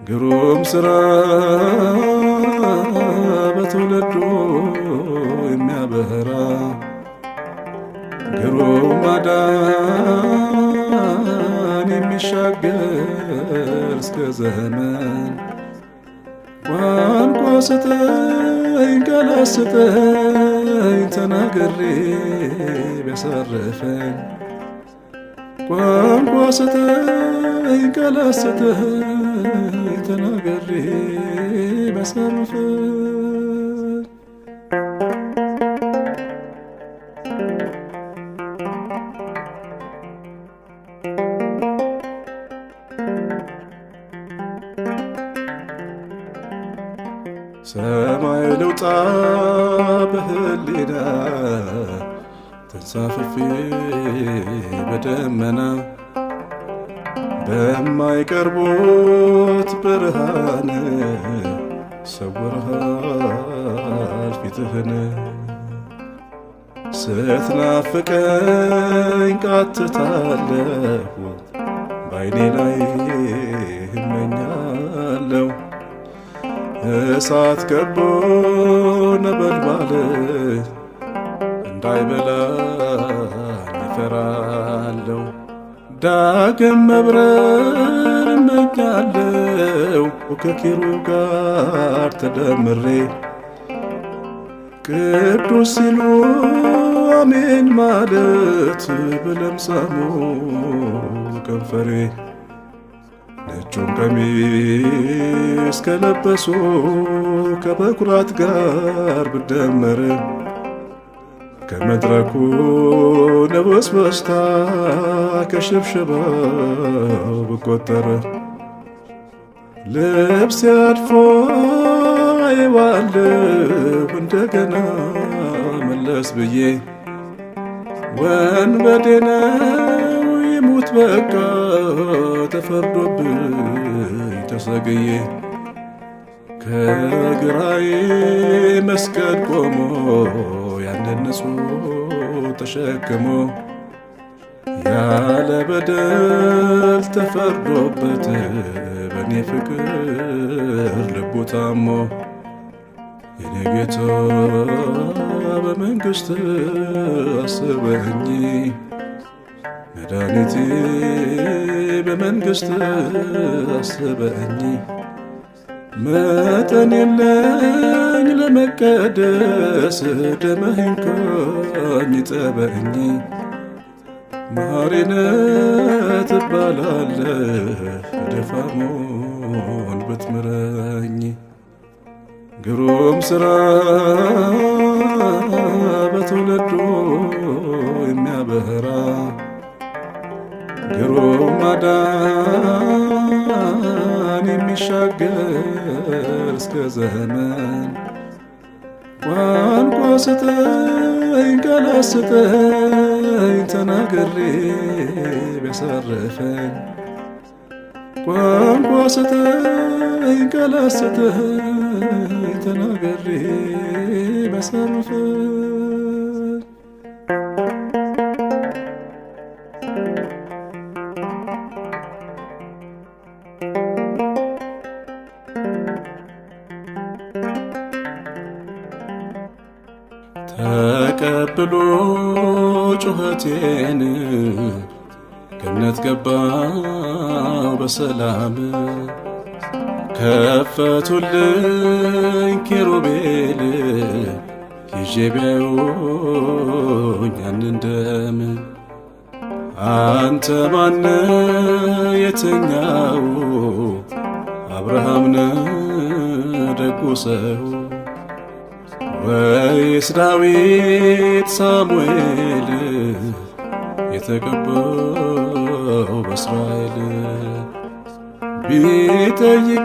ግሩም ሥራ በትውልዱ የሚያበራ ግሩም ማዳን የሚሻገር እስከ ዘመን ቋንቋ ስጠኝ ቃላት ስጠኝ ተናግሬ ቢያሳርፈኝ ቋንቋ ስጠኝ ቃላት ስጠኝ ተናግሬ ቢያሳርፈኝ ሰማይ ልውጣ በህሊና ተንሳፍፌ በደመና በማይቀርቡት ብርሃን ሰውረሃል ፊትህን ስትናፍቀኝ ቃትታለሁ በዓይኔ ላይ እመኛለሁ እሳት ከቦ ነበልባል እንዳይበላኝ እፈራለሁ ዳግም መብረር እመኛለሁ ከኪሩብ ጋር ተደምሬ ቅዱስ ሲሉ አሜን ማለት በለምሳሙ ከንፈሬ ነጩን ቀሚስ ከለበሱ ከበኩራት ጋር ብደመር ከመድረኩ ነበስበስታ ከሽብሸባው ብቆጠር ልብስ ያድፎ አየዋለሁ እንደገና መለስ ብዬ ወንበዴ ነው ይሙት በቃ ተፈርዶብኝ ተሰግዬ ከግራዬ መስቀል ቆሞ ያንን ንጹሕ ተሸክሞ ያለ በደል ተፈርዶበት በኔ ፍቅር ልቡ ታሞ የኔ ጌታ በመንግሥት አስበኝ መድኃኒቴ በመንግሥት አስበኝ መጠን የለኝ ለመቀደስ ደምህን ካኝ ጠበኝ መሐሪ ነህ ትባላለህ ደፋሞን ብትምረኝ ግሩም ሥራ በትውልዱ የሚያበራ ግሩም ማዳን የሚሻገር እስከ ዘመን ቋንቋ ስጠኝ ቃላት ስጠኝ ተናግሬ ቢያሳርፈኝ ቋንቋ ስጠኝ ቃላት ስጠኝ ተናግሬ ቢያሳርፈኝ ተቀብሎ ጩኸቴን ገነት ገባው በሰላም ከፈቱልኝ ኪሩቤል ይዤ ቢያዩኝ ያንን ደም አንተ ማነ የትኛው አብርሃም ነህ ደጉ ሰው ወይስ ዳዊት ሳሙኤል የተቀባው በእስራኤል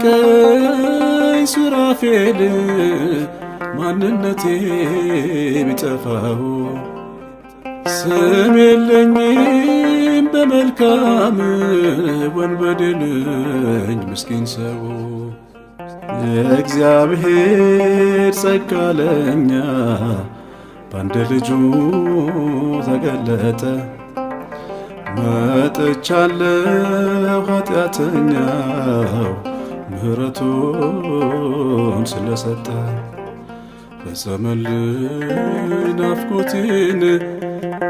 ቢጠይቀኝ ሱራፌል ማንነቴ ቢጠፋው ስም የለኝም በመልካም ወንበዴ ነኝ ምስኪን ሰው የእግዚአብሔር ጸጋ ለኛ በአንድ ልጁ ተገለጠ መጥቻለሁ ኃጢአተኛው ምሕረቱን ስለሰጠ በዘመልኝ ናፍቆቴን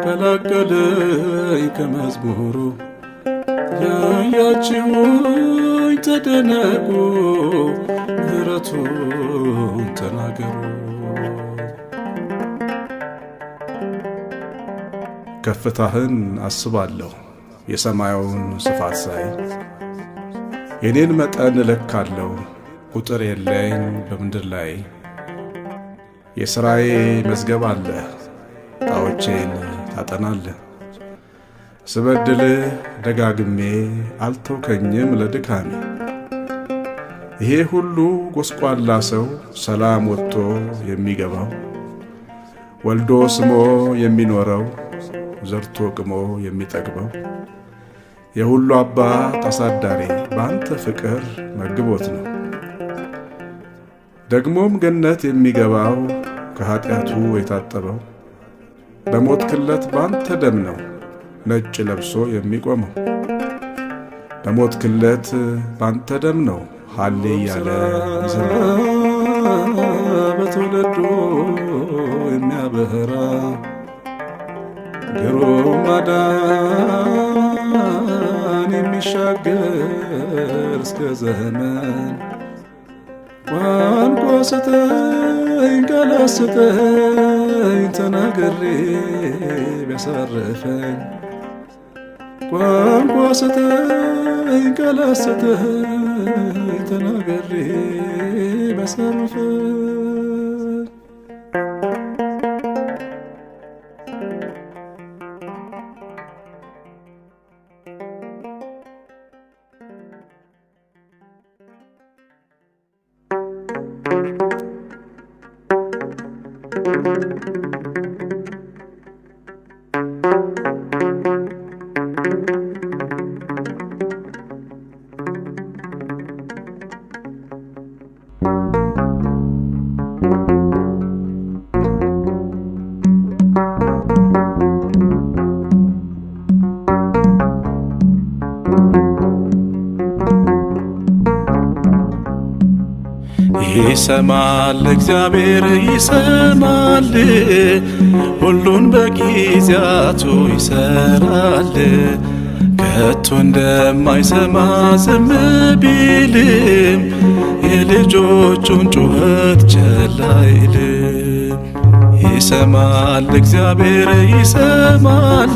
ቀላቀለኝ ከመዝሙሩ ያያችሁኝ ተደነቁ ምሕረቱን ተናገሩ። ከፍታህን አስባለሁ የሰማዩን ስፋት ሳይ የኔን መጠን እለካለሁ ቁጥር የለኝ በምድር ላይ የሥራዬ መዝገብ አለ ጣዖቼን ታጠናለህ ስበድልህ ደጋግሜ አልተውከኝም ለድካሜ ይሄ ሁሉ ጎስቋላ ሰው ሰላም ወጥቶ የሚገባው ወልዶ ስሞ የሚኖረው ዘርቶ ቅሞ የሚጠግበው የሁሉ አባት አሳዳሪ ባንተ ፍቅር መግቦት ነው። ደግሞም ገነት የሚገባው ከኃጢአቱ የታጠበው በሞት ክለት ባንተ ደም ነው ነጭ ለብሶ የሚቆመው በሞት ክለት ባንተ ደም ነው ሃሌ ያለ ይዘምራል በትውልዱ የሚያበራ ግሩም ማዳን የሚሻገር እስከ ዘመን ቋንቋ ስጠኝ ቃላት ስጠኝ ተናግሬ ቢያሳርፈኝ ቋንቋ ስጠኝ ቃላት ስጠኝ ተናግሬ ቢያሳርፈኝ ይሰማል እግዚአብሔር ይሰማል ሁሉን በጊዜያቱ ይሰራል ከቶ እንደማይሰማ ዝም ቢልም የልጆቹን ጩኸት ቸል አይልም። ይሰማል እግዚአብሔር ይሰማል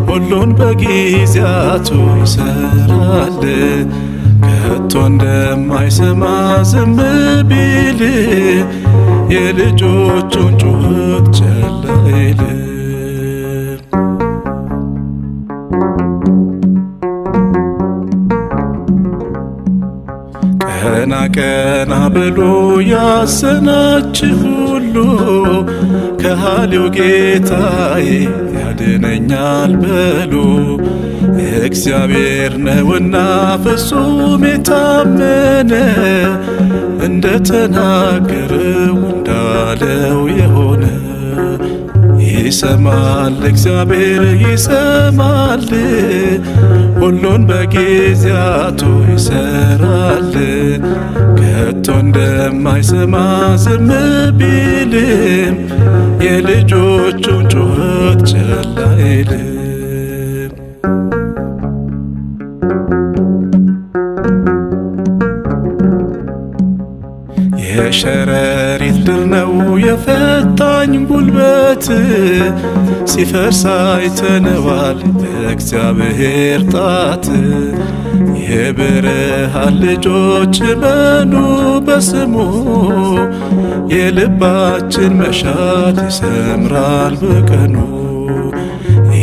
ሁሉን በጊዜያቱ ይሰራል ከቶ እንደማይሰማ ዝም ቢል የልጆቹን ጩኸት ቸል አይልም። ቀና ቀና ብሎ ያሰናችሁ ሁሉ ከሃሊው ጌታዬ ያድነኛል በሉ። እግዚአብሔር ነውና ፍጹም የታመነ እንደ ተናገረው እንዳለው የሆነ ይሰማል እግዚአብሔር ይሰማል ሁሉን በጊዜያቱ ይሰራል ከቶ እንደማይሰማ ዝም ቢልም የልጆቹን ጩኸት ቸል አይልም። የሸረሪት ድር ነው የፈታኝ ጉልበት ሲፈርስ አይተነዋል በእግዚአብሔር ጣት። የብርሃን ልጆች በኑ በስሙ የልባችን መሻት ይሰምራል በቀኑ።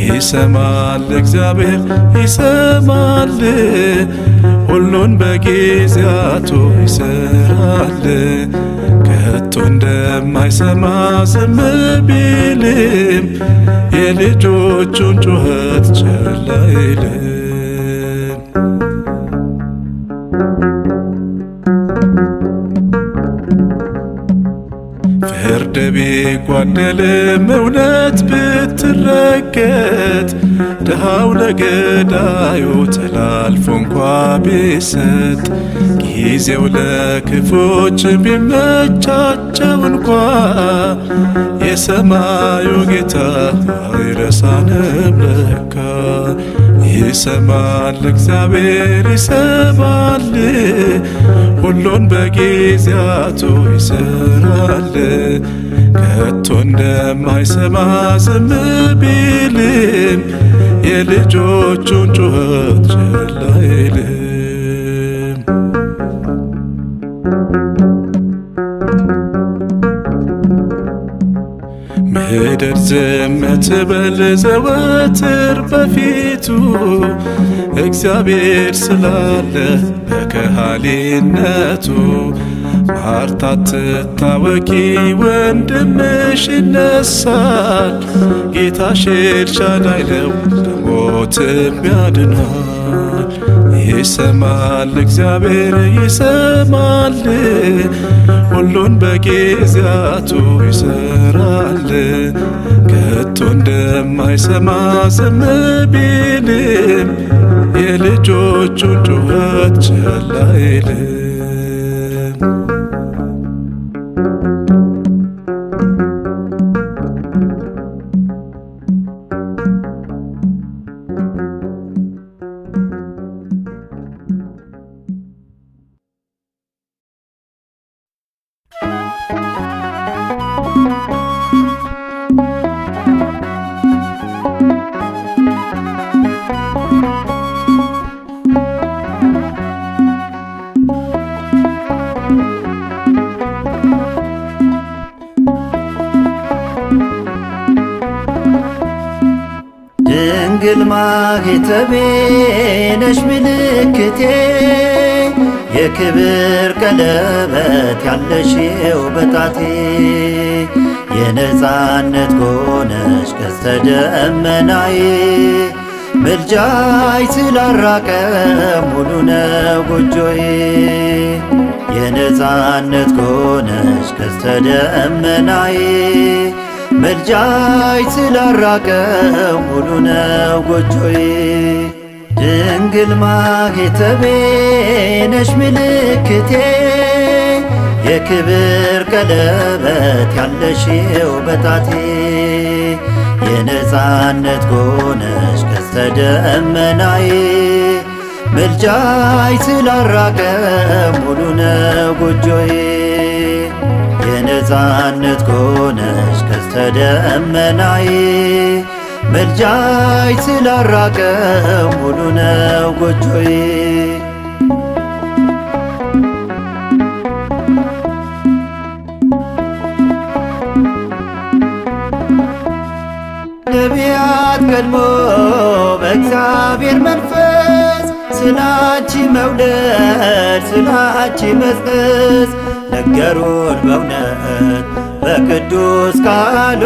ይሰማል እግዚአብሔር ይሰማል ሁሉን በጊዜያቱ ይሰራል ከቶ እንደማይሰማ ዝም ቢልም የልጆቹን ጩኸት ቸል አይልም። ፍርድ ቢጓደልም እውነት ብትረገጥ ድሃው ለገዳዩ ተላልፎ እንኳ ቢሰጥ ጊዜው ለክፎች ቢመቻቸው እንኳ የሰማዩ ጌታ አይረሳንም ለካ። ይሰማል እግዚአብሔር ይሰማል፣ ሁሉን በጊዜያቱ ይሰራል። ከቶ እንደማይሰማ ዝም ቢልም የልጆቹን ጩኸት ችላ አይልም። ምድር ዝም ትበል ዘወትር በፊቱ እግዚአብሔር ስላለ በከሃሊነቱ። ማርታ አትታወኪ ወንድምሽ ይነሳል፣ ጌታሽ ኤልሻዳይ ነው ከሞትም ያድናል። ይሰማል እግዚአብሔር ይሰማል፣ ሁሉን በጊዜያቱ ይሰራል። ከቶ እንደማይሰማ ዝም ቢልም የልጆቹን ጩኸት ችላ አይልም። ድንግል ማኅተቤ ነሽ ምልክቴ፣ የክብር ቀለበት ያለሽው በጣቴ። የነፃነት ጎነሽ ቀስተ ደመናዬ፣ ምልጃይ ስላራቀ ሙሉ ነው ጎጆዬ። የነፃነት ጎነሽ ቀስተ ደመናዬ፣ ምልጃይ ስላራቀ ሙሉ ነው ጎጆዬ። ድንግል ማኅተቤ ነሽ ምልክቴ፣ የክብር ቀለበት ያለሽው በጣቴ። የነፃነት ጎነሽ ቀስተ ደመናዬ፣ ምልጃይ ስላራቀ ሙሉ ነው ጎጆዬ። የነፃነት ጎነሽ ቀስተ ደመናዬ፣ ምልጃይ ስላራቀ ሙሉ ነው ጎጆዬ። ነቢያት ቀድሞ በእግዚአብሔር መንፈስ ስላንቺ መውደድ ስላንቺ መዝቀዝ ነገሩን በእውነት በቅዱስ ቃሉ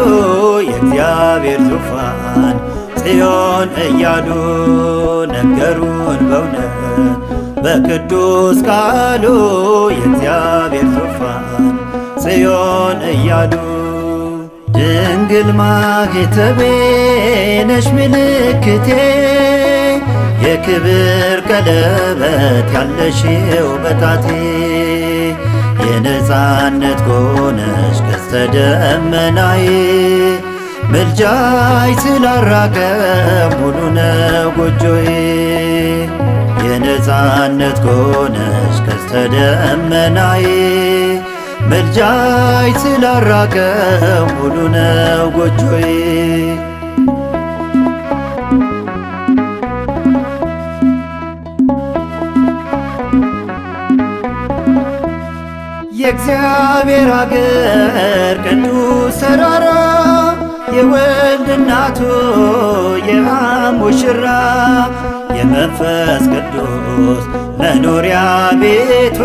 የእግዚአብሔር ዙፋን ጽዮን እያሉ። ነገሩን በእውነት በቅዱስ ቃሉ የእግዚአብሔር ዙፋን ጽዮን እያሉ። ድንግል ማኅተቤ ነሽ ምልክቴ፣ የክብር ቀለበት ያለሽው በጣቴ። የነፃነት ጎነሽ ቀስተ ደመናዬ፣ ምልጃይ ስላራቀ ሙሉ ነው ጎጆዬ። የነፃነት ጎነሽ ቀስተ ደመናዬ፣ ምልጃይ ስላራቀ ሙሉ ነው ጎጆዬ። የእግዚአብሔር አገር ቅዱስ ተራራ፣ የወልድ እናቱ የአብ ሙሽራ፣ የመንፈስ ቅዱስ መኖሪያ ቤቱ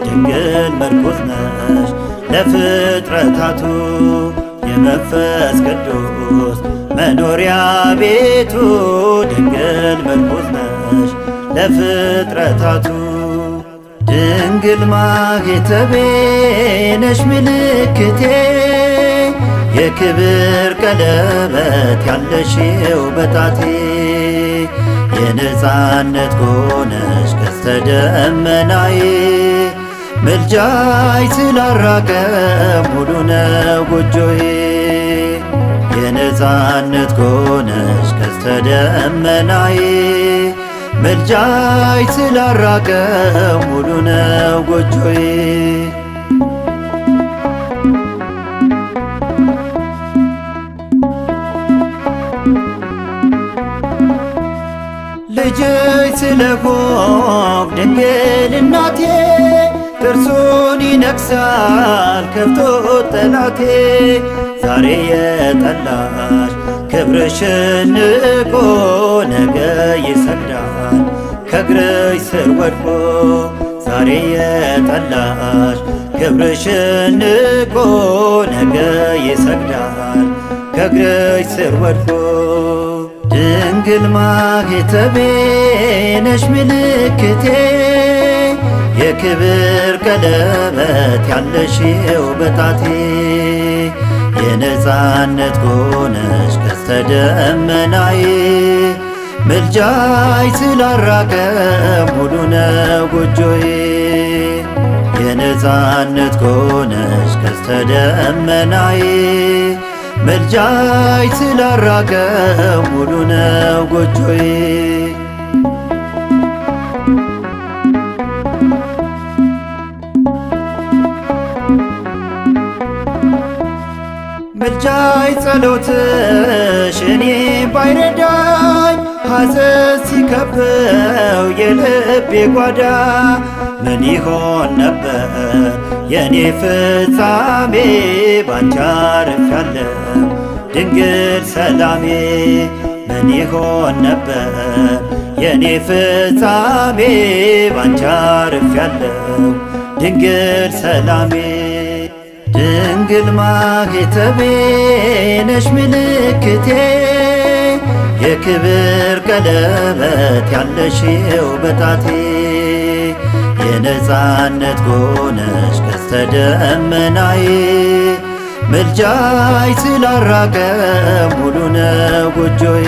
ድንግል ምርኩዝ ነሽ ለፍጥረታቱ። የመንፈስ ቅዱስ መኖሪያ ቤቱ ድንግል ምርኩዝ ነሽ ለፍጥረታቱ። ድንግል ማኅተቤ ነሽ ምልክቴ፣ የክብር ቀለበት ያለሽው በጣቴ። የነፃነት ጎነሽ ቀስተ ደመናዬ ምልጃይ ስላራቀ ሙሉ ነው ጎጆዬ የነፃነት ጎነሽ ቀስተ ደመናዬ ምልጃይ ስላራቀ ሙሉ ነው ጎጆዬ ልጅሽ ስለሆንኩ ድንግል እናቴ ጥርሱን ይነክሳል ከፍቶት ጠላቴ ዛሬ የጠላሽ ክብርሽን ንቆ ነገ ይሰግዳል ከእግርሽ ስር ወድቆ ዛሬ የጠላሽ ክብርሽን ንቆ ነገ ይሰግዳል ከእግርሽ ስር ወድቆ ድንግል ማኅተቤ ነሽ ምልክቴ የክብር ቀለበት ያለሽው በጣቴ የነፃነት ጎነሽ ቀስተ ደመናዬ ምልጃይ ስላራቀ ሙሉ ነው ጎጆዬ የነፃነት ጎነሽ ቀስተ ደመናዬ ምልጃይ ስላራቀ ሙሉ ነው ጎጆዬ ምልጃይ ጸሎትሽ እኔ ባይረዳኝ ሐዘን ሲከበው የልቤ ጓዳ ምን ይሆን ነበር የኔ ፍጻሜ ባንቺ አርፌያለሁ ድንግል ሰላሜ ምን ይሆን ነበር የኔ ፍጻሜ ባንቺ አርፌያለሁ ድንግል ሰላሜ ድንግል ማኅተቤ ነሽ ምልክቴ የክብር ቀለበት ያለሽው በጣቴ የነፃነት ጎነሽ ቀስተ ደመናዬ ምልጃይ ስላራቀ ሙሉ ነው ጎጆዬ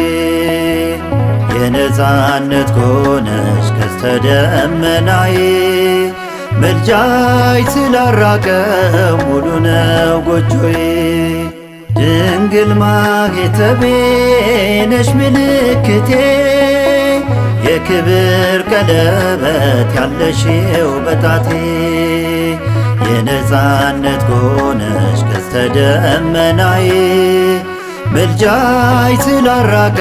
የነፃነት ጎነሽ ቀስተ ደመናዬ ምልጃይ ስላራቀ ሙሉ ነው ጎጆዬ ድንግል ማኅተቤ ነሽ ምልክቴ የክብር ቀለበት ያለሽው በጣቴ የነፃነት ጎነሽ ቀስተ ደመናዬ ምልጃይ ስላራቀ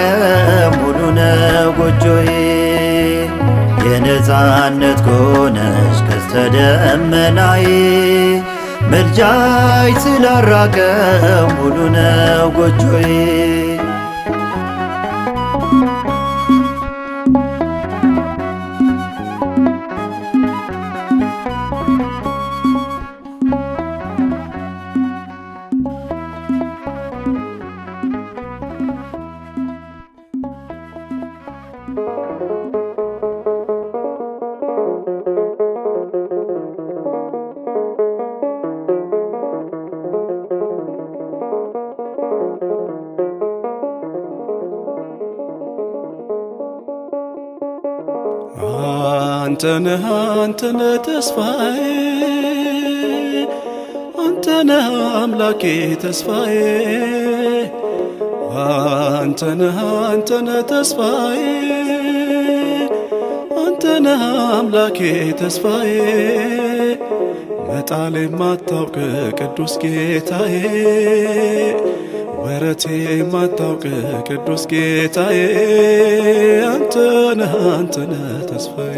ሙሉ ነው ጎጆዬ የነፃነት ጎነሽ ቀስተ ደመናዬ ምልጃይ ስላራቀ ሙሉ ነው ጎጆዬ አንተነህ አንተነህ ተስፋዬ አንተነህ አምላኬ ተስፋዬ አንተነህ አንተነህ ተስፋዬ አንተነህ አምላኬ ተስፋዬ መጣል የማታውቅ ቅዱስ ጌታዬ ወረቴ የማታውቅ ቅዱስ ጌታዬ አንተነህ አንተነህ ተስፋዬ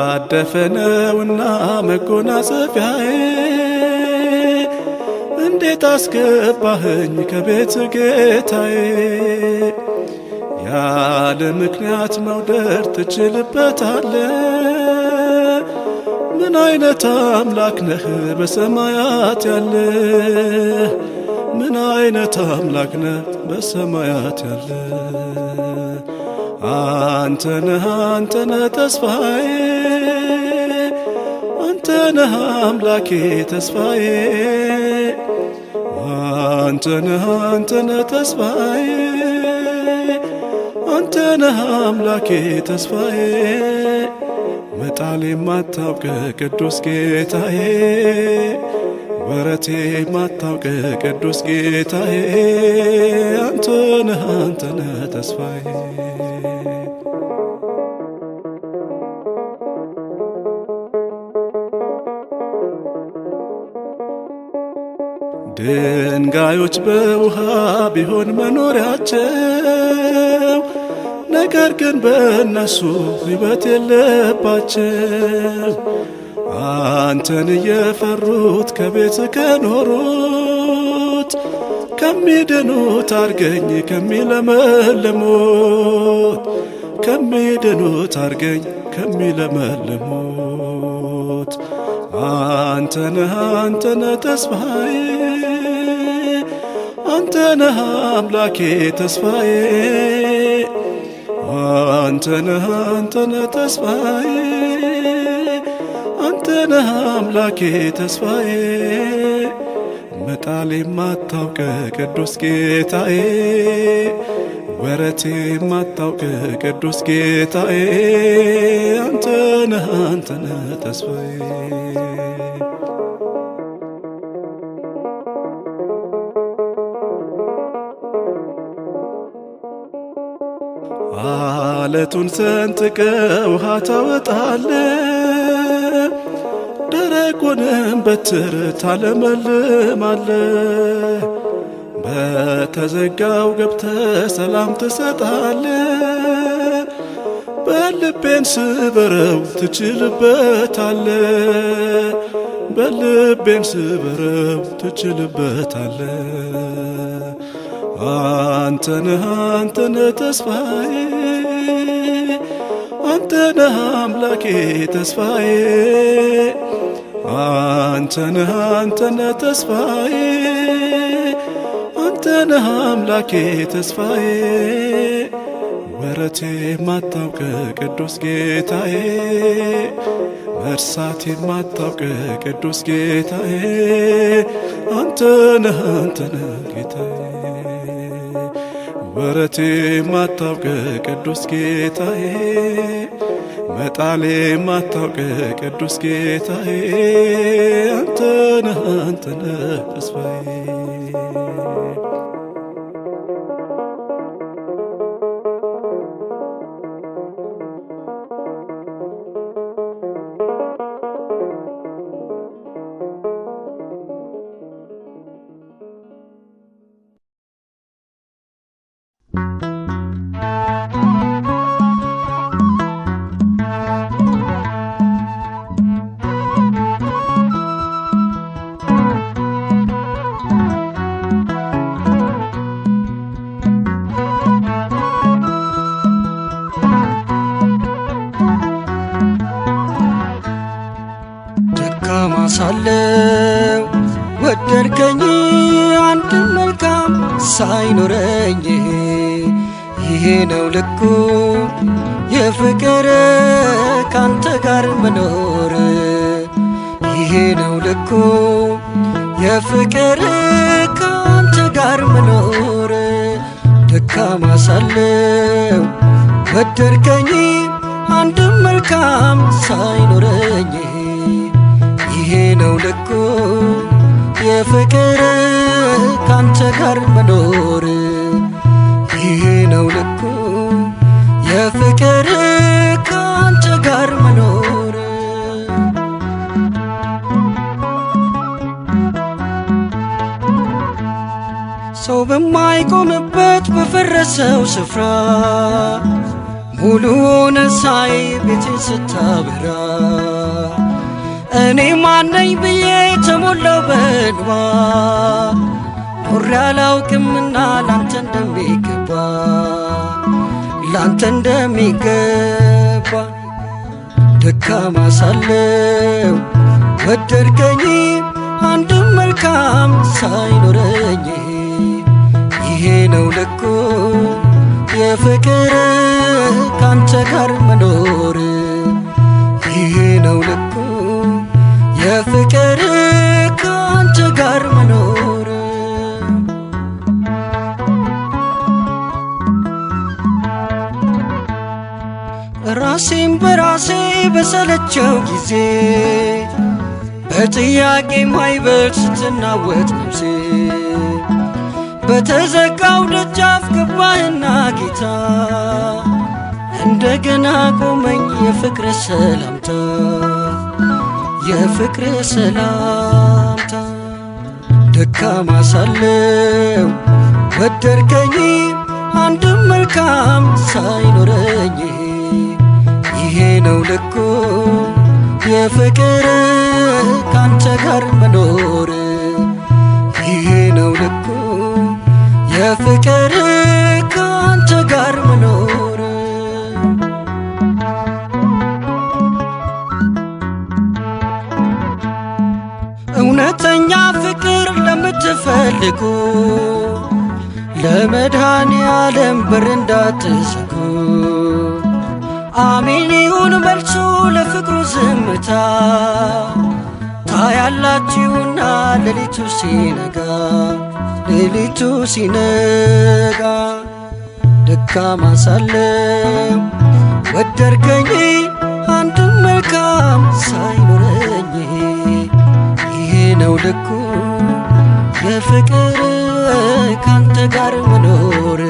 ያደፈነውና መጎናጸፊያዬ እንዴት አስገባኸኝ ከቤት ጌታዬ ያለ ምክንያት መውደድ ትችልበታለ ምን አይነት አምላክ ነህ በሰማያት ያለ ምን አይነት አምላክ ነህ በሰማያት ያለ አንተነህ አንተነህ ተስፋዬ አንተ ነህ አምላኬ ተስፋዬ አንተ ነህ ተስፋዬ አንተ ነህ አምላኬ ተስፋዬ መጣል የማታውቅ ቅዱስ ጌታዬ ወረቴ የማታውቅ ቅዱስ ጌታዬ አንተ ነህ ተስፋዬ ድንጋዮች በውሃ ቢሆን መኖሪያቸው ነገር ግን በእነሱ ሕይወት የለባቸው አንተን እየፈሩት ከቤት ከኖሩት ከሚድኑት አርገኝ ከሚድኑት አርገኝ ከሚለመልሙት አንተ ነህ ተስፋዬ አንተ ነህ አምላኬ ተስፋዬ አንተ ነህ ተስፋዬ አንተ ነህ አምላኬ ተስፋዬ መጣል የማታውቅ ቅዱስ ጌታዬ ወረቴ የማታውቅ ቅዱስ ጌታዬ አንተ ነህ ተስፋዬ አለቱን ሰንጥቀ ውሃ ታወጣለ ደረቁንም በትር ታለመልማለ በተዘጋው ገብተ ሰላም ትሰጣለ በልቤን ስበረው ትችልበታለ በልቤን ስበረው ትችልበታለ አንተ ነህ ተስፋዬ አንተ ነህ አምላኬ ተስፋዬ አንተ ነህ ተስፋዬ አንተ ነህ አምላኬ ተስፋዬ ወረቴ የማታውቅ ቅዱስ ጌታዬ መርሳት የማታውቅ ቅዱስ ጌታዬ አንተ ነህ ጌታዬ ወረቴ የማታውቅ ቅዱስ ጌታዬ መጣሌ የማታውቅ ቅዱስ ጌታዬ አንተ ነህ ተስፋዬ ሳለው ወደድከኝ አንድ መልካም ሳይኖረኝ ይሄ ነው ልኩ የፍቅር ካንተ ጋር መኖር ይሄ ነው ልኩ የፍቅር ካንተ ጋር መኖር ደካማ ሳለው ወደድከኝ አንድ መልካም ሳይኖረኝ ይሄ ነው ልኩ የፍቅር ካንተ ጋር መኖር ይሄ ነው ልኩ የፍቅር ካንተ ጋር መኖር ሰው በማይቆምበት በፈረሰው ስፍራ ሙሉ ሆነ ሳይ ቤቴን ስታበራ እኔ ማነኝ ብዬ ተሞላው በእንባ ኖሬ አላውቅምና ላንተ እንደሚገባ ደካማ ሳለው ወደድከኝ አንድም መልካም ሳይኖረኝ ይሄ ነው ልኩ የፍቅር ካንተ ጋር መኖር ይሄ ነው ልኩ የፍቅር ካንተ ጋር መኖር ራሴን በራሴ በሰለቸው ጊዜ በጥያቄ ማይበል ስትናወጥ ነፍሴ በተዘጋው ደጃፍ ገባህና ጌታ እንደገና ቆመኝ የፍቅር ሰላምታ የፍቅር ሰላምታ ደካማ ሳለው ወደድከኝ አንድም መልካም ሳይኖረኝ ይሄ ነው ልኩ የፍቅር ካንተ ጋር መኖር ይሄ ነው ልኩ የፍቅር ካንተ ጋር መኖር እውነተኛ ፍቅር ለምትፈልጉ ለመድኃኔዓለም በር እንዳትዘጉ አሜን ይሁን መልሱ ለፍቅሩ ዝምታ ታያላችሁና ሌሊቱ ሲነጋ ሌሊቱ ሲነጋ ደካማ ሳለው ወደድከኝ አንድም መልካም ሳይኖረኝ ይሄ ነው ልኩ የፍቅር ካንተ ጋር መኖር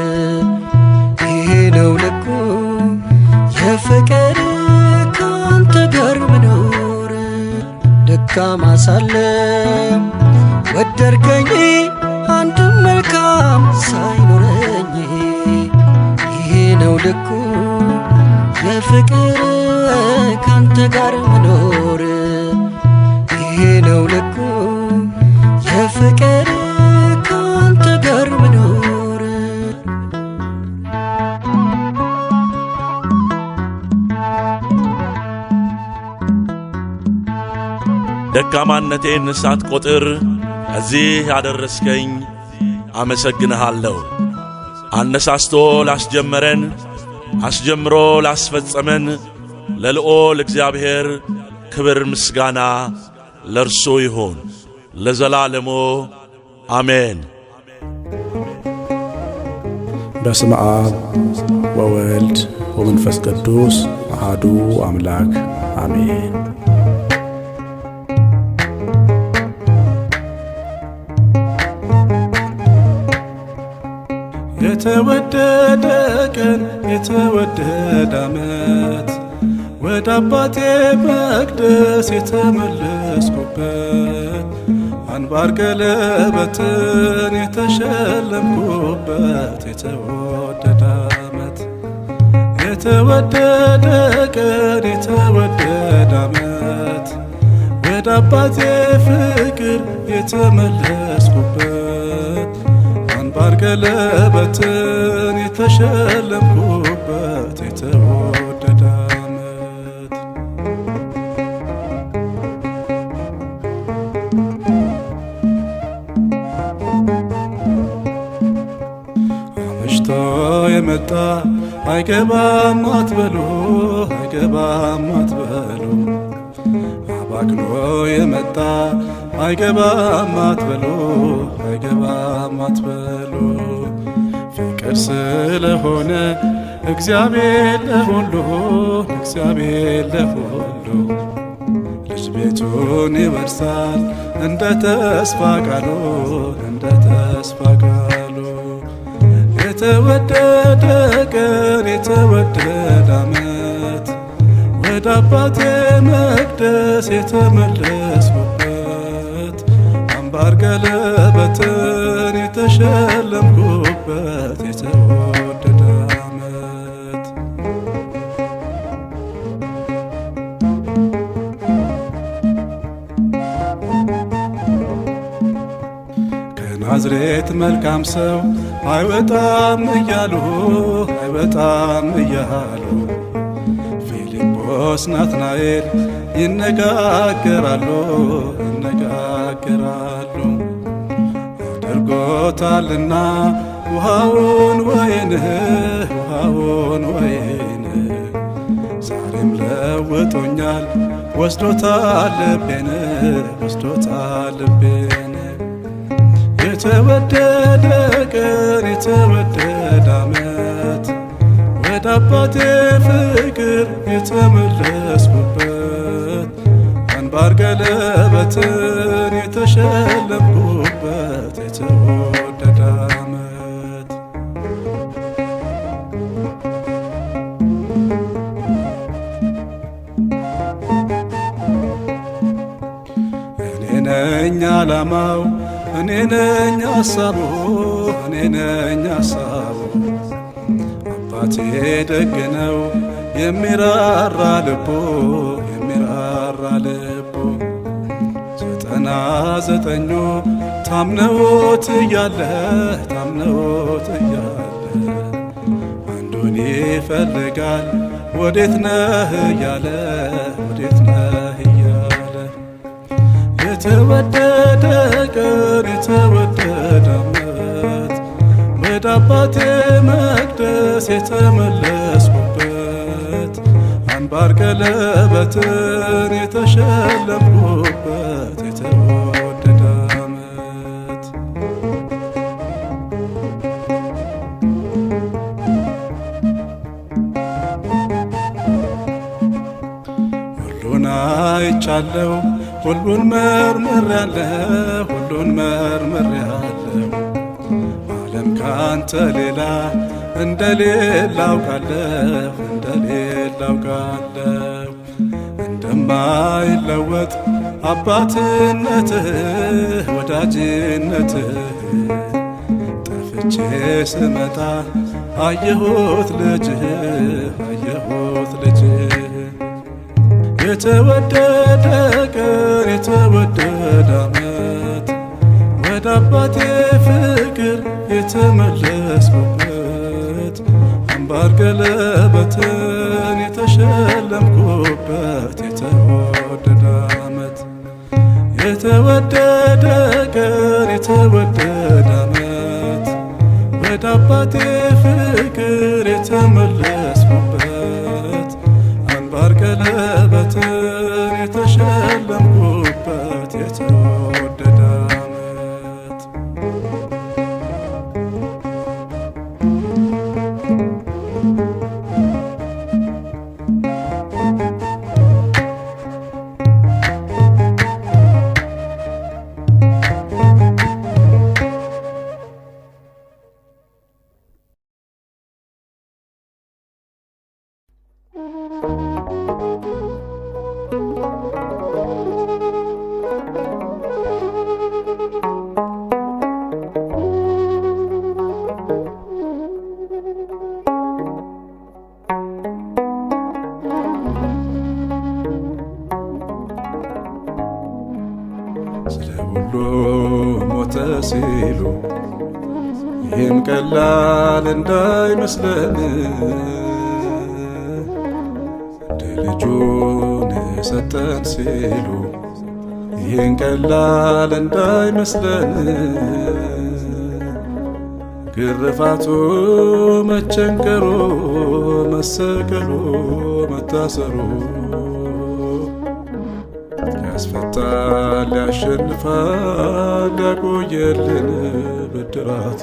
ይሄ ነው ልኩ የፍቅር ካንተ ጋር መኖር ደካማ ሳለው ወደድከኝ አንድም መልካም ሳይኖረኝ ይሄ ነው ልኩ የፍቅር ካንተ ጋር መኖር ይሄ ነው ልኩ የፍቅር ካንተ ጋር መኖር ደካማነቴን ሳትቆጥር እዚህ ያደረስከኝ አመሰግንሃለሁ። አነሳስቶ ላስጀመረን አስጀምሮ ላስፈጸመን ለልዑል እግዚአብሔር ክብር ምስጋና ለእርሱ ይሁን ለዘላለሙ አሜን። በስመ አብ ወወልድ ወመንፈስ ቅዱስ አሐዱ አምላክ አሜን። የተወደደ ቀን የተወደደ ዓመት ወደ አባቴ መቅደስ የተመለስኩበት አንባር ቀለበትን የተሸለምኩበት የተወደደ ዓመት የተወደደ ቀን የተወደደ ዓመት ወደ አባቴ ፍቅር የተመለስኩበት አንባር ቀለበትን የተሸለምኩበት የተወደደ ዓመት አመሽቶ የመጣ አይገባም አትበሉ አይገባም አትበሉ አባክኖ የመጣ አይገባም አትበሉ አይገባም አትበሉ ፍቅር ስለሆነ እግዚአብሔር ለሁሉ እግዚአብሔር ለሁሉ ልጅ ቤቱን ይወርሳል እንደ ተስፋ ቃሉ እንደ ተስፋ ቃሉ የተወደደ ቀን የተወደደ ዓመት ወደ አባቴ መቅደስ የተመለስኩበት አንባር ቀለበትን የተሸለምኩበት የተወደደ ዓመት ከናዝሬት መልካም ሰው አይወጣም እያሉ አይወጣም እያሉ ፊልጶስ ናትናኤል ይነጋገራሉ ይነጋገራሉ አድርጎታልና ውሃውን ወይን ዛሬ እኔንም ለውጦኛል ወስዶታል ልቤን ወስዶታል ልቤን የተወደደ ቀን የተወደደ ዓመት ወደ አባቴ ፍቅር የተመለስኩበት አንባር ቀለበትን የተሸለምኩበት የተወደደ ዓመት እኔ ነኝ ዓላማው እኔ ነኝ ሐሳቡ እኔ ነኝ ሐሳቡ አባቴ ደግ ነው የሚራራ ልቡ የሚራራ ልቡ 99 ታምነውት እያለ ታምነውት እያለ አንዱን ይፈልጋል ወዴት ነህ እያለ ወዴት ነህ እያለ የተወደደ ቀን የተወደደ ዓመት ወደ አባቴ መቅደስ የተመለስኩበት አንባር ቀለበትን የተሸለምኩበት የተወደደ ዓመት ሁሉን አይቻለሁ ሁሉን መርምሬያለሁ ሁሉን መርምሬያለሁ ዓለም ካንተ ሌላ እንደሌላ አውቃለሁ እንደሌላ አውቃለሁ እንደማይለወጥ አባትነትህ ወዳጅነትህ ጠፍቼ ስመጣ አየሁት ልጅህ አየሁት ልጅህ የተወደደ ቀን የተወደደ ዓመት ወደ አባቴ ፍቅር የተመለስኩበት አንባር ቀለበትን የተሸለምኩበት የተወደደ ዓመት የተወደደ ቀን የተወደደ ዓመት ወደ አባቴ ፍቅር የተመለስኩበት አንባር ቀለበትን የተሸለምኩበት የተወደደ ዓመት ስለ ሁሉ ሞተ ሲሉ ይህም ቀላል እንዳይመስለን እንደ ልጁን ሰጠን ሲሉ ይህን ቀላል እንዳይመስለን ግርፋቱ መቸንከሩ መሰቀሉ መታሰሩ ያስፈታል ያሸንፋል ያቆየልን ብድራቱ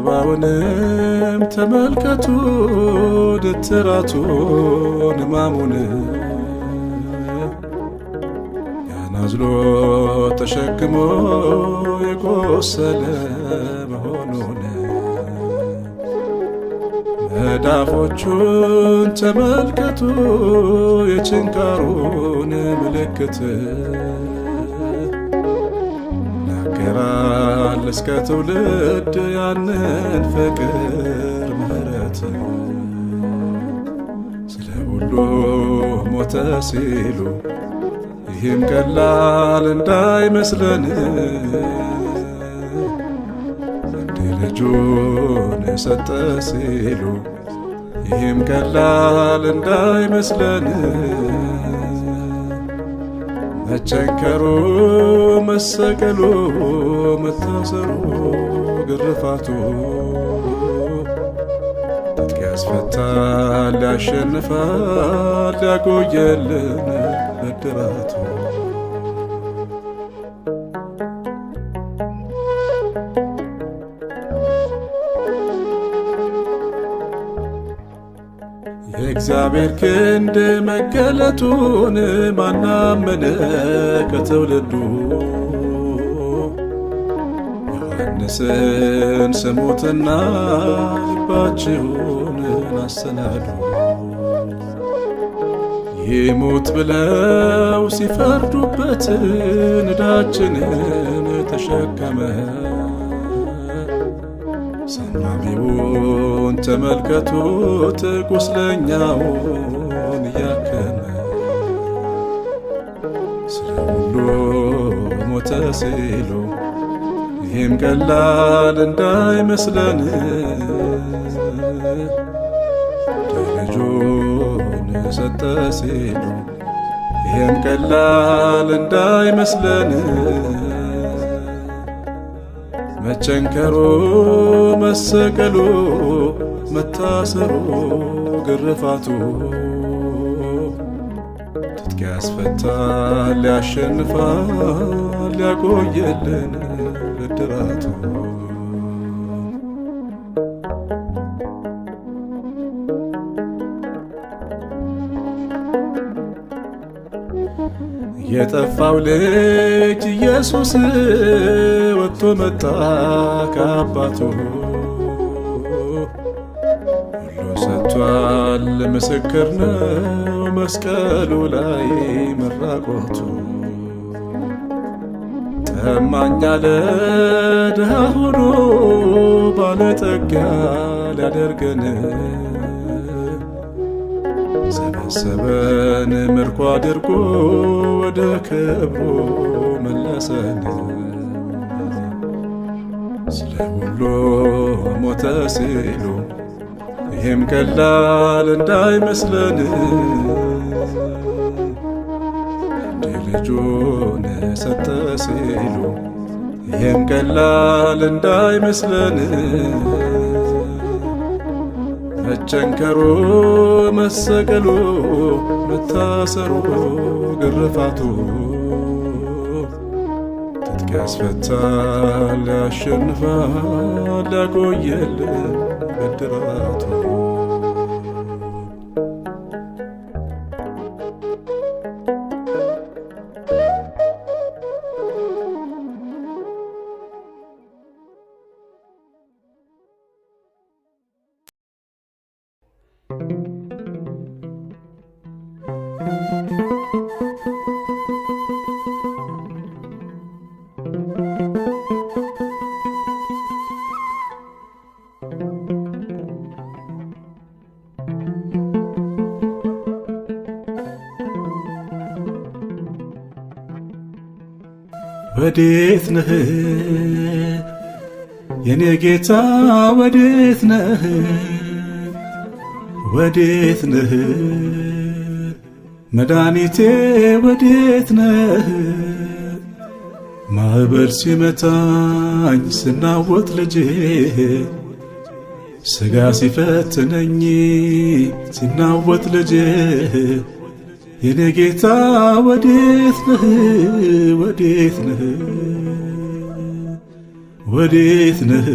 ጀርባውንም ተመልከቱ ድትራቱን ሕማሙን ያናዝሎ ተሸክሞ የቆሰለ መሆኑን መዳፎቹን ተመልከቱ የችንካሩን ምልክት ናገራል እስከ ትውልድ ያንን ፍቅር ምሕረት ስለ ሁሉ ሞተ ሲሉ ይህም ቀላል እንዳይመስለን እንደ ልጁን ሰጠ ሲሉ ይህም ቀላል እንዳይመስለን መቸንከሩ መሰቀሉ መታሰሩ ግርፋቱ ትጥቅ ያስፈታል ያሸንፋል ያቆየልን ብድራቱ የእግዚአብሔር ክንድ መገለጡን ማናመነ ከትውልዱ ዮሐንስን ስሙትና ልባችሁን አሰናዱ። ይሙት ብለው ሲፈርዱበት ዕዳችንን ተሸከመ። ሰማሚውን ተመልከቱት ቁስለኛውን እያከመ ስለ ሁሉ ሞተ ሲሉ ይህም ቀላል እንዳይመስለን ልጁን ሰጠ ሲሉ ይህም ቀላል እንዳይመስለን መቸንከሩ መሰቀሉ መታሰሩ ግርፋቱ ትጥቅ ያስፈታል ያሸንፋል ያቆየልን ብድራቱ የጠፋው ልጅ ኢየሱስ ወጥቶ መጣ ከአባቱ ሁሉ ሰጥቷል ምስክር ነው መስቀሉ ላይ መራቆቱ ጠማኝ አለ ድሃ ሆኖ ባለጠጋ ሊያደርገን ሰበሰበን ምርኮ አድርጎ ወደ ክብሩ መለሰን። ስለ ሁሉ ሞተ ሲሉ ይህም ቀላል እንዳይመስለን ልጁን ሰጠ ሲሉ ይህም ቀላል እንዳይመስለን መቸንከሩ መሰቀሉ መታሰሩ ግርፋቱ ትጥቅ ያስፈታል ያሸንፋል ያቆየልን ብድራቱ ወዴት ነህ የኔ ጌታ ወዴት ነህ ወዴት ነህ መድኃኒቴ ወዴት ነህ ማዕበል ሲመታኝ ስናወጥ ልጄ ሥጋ ሲፈትነኝ ሲናወጥ ልጄ የኔ ጌታ ወዴት ነህ ወዴት ነህ ወዴት ነህ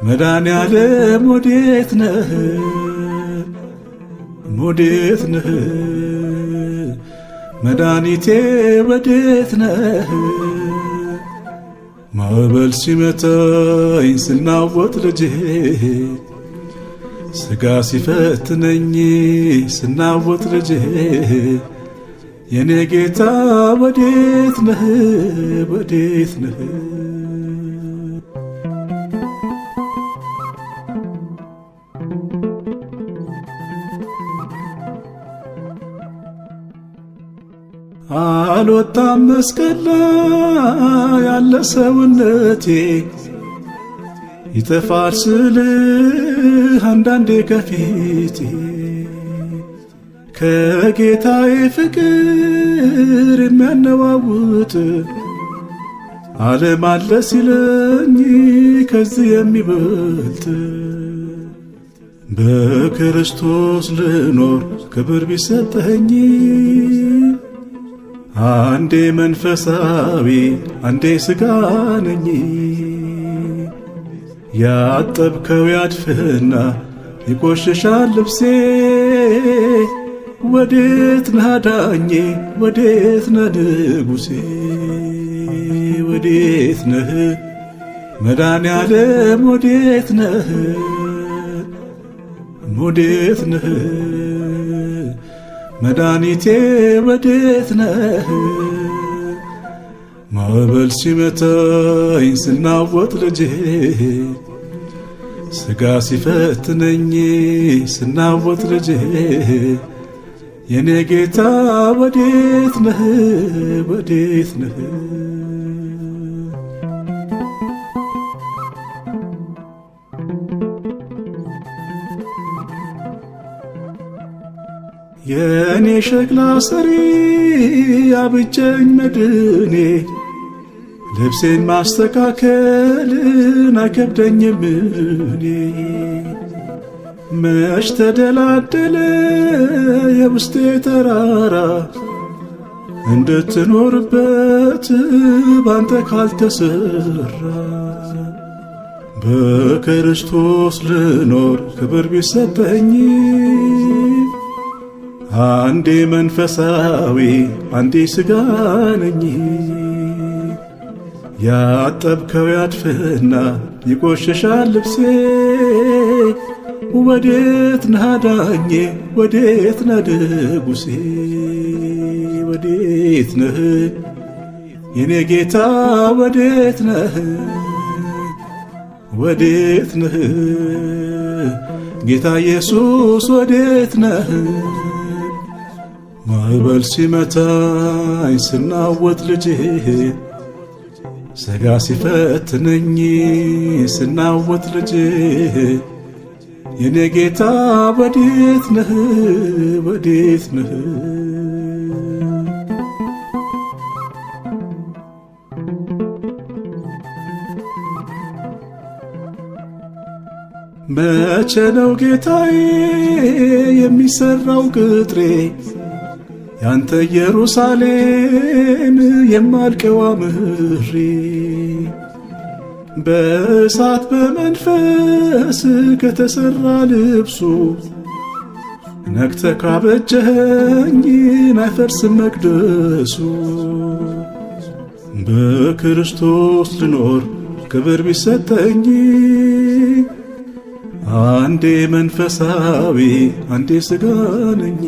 መድኃኔዓለም ወዴት ነህ ወዴት ነህ መድኃኒቴ ወዴት ነህ ማዕበል ሲመታኝ ስናወጥ ልጄ ሥጋ ሲፈትነኝ ስናወጥ ልጄ የኔ ጌታ ወዴት ነህ ወዴት ነህ አልወጣም መስቀል ላይ ያለ ሰውነቴ ይጠፋል ስልህ አንዳንዴ ከፊቴ ከጌታዬ ፍቅር የሚያነዋውጥ ዓለም አለ ሲለኝ ከዚህ የሚበልጥ በክርስቶስ ልኖር ክብር ቢሰጠኝ አንዴ መንፈሳዊ አንዴ ሥጋ ነኝ። ያጠብከው ያድፍና ይቆሽሻል ልብሴ ወዴት ነህ አዳኜ ወዴት ነህ ንጉሴ ወዴት ነህ መድኃኔዓለም ወዴት ነህ ወዴት ነህ መድኃኒቴ ወዴት ነህ ማዕበል ሲመታኝ ስናወጥ ልጄ ሥጋ ሲፈትነኝ ስናወጥ ልጄ የኔ ጌታ ወዴት ነህ ወዴት ነህ የኔ ሸክላ ሰሪ አብጀኝ መድኔ ልብሴን ማስተካከልን አይከብደኝም እኔ መች ተደላደለ የውስጤ ተራራ እንድትኖርበት ባንተ ካልተሰራ በክርስቶስ ልኖር ክብር ቢሰጠኝ አንዴ መንፈሳዊ አንዴ ሥጋ ነኝ። ያጠብከው ያድፍና ይቆሽሻል ልብሴ ወዴት ነህ አዳኜ ወዴት ነህ ንጉሴ ወዴት ነህ የኔ ጌታ ወዴት ነህ ወዴት ነህ ጌታ ኢየሱስ ወዴት ነህ ማዕበል ሲመታኝ ስናወጥ ልጄ ሥጋ ሲፈትነኝ ስናወጥ ልጄ የኔ ጌታ ወዴት ነህ ወዴት ነህ መቼ ነው ጌታዬ የሚሠራው ቅጥሬ ያንተ ኢየሩሳሌም የማልቀው አምሬ በእሳት በመንፈስ ከተሠራ ልብሱ ነክተህ ካበጀኸኝ አይፈርስም መቅደሱ በክርስቶስ ልኖር ክብር ቢሰጠኝ አንዴ መንፈሳዊ አንዴ ሥጋ ነኝ።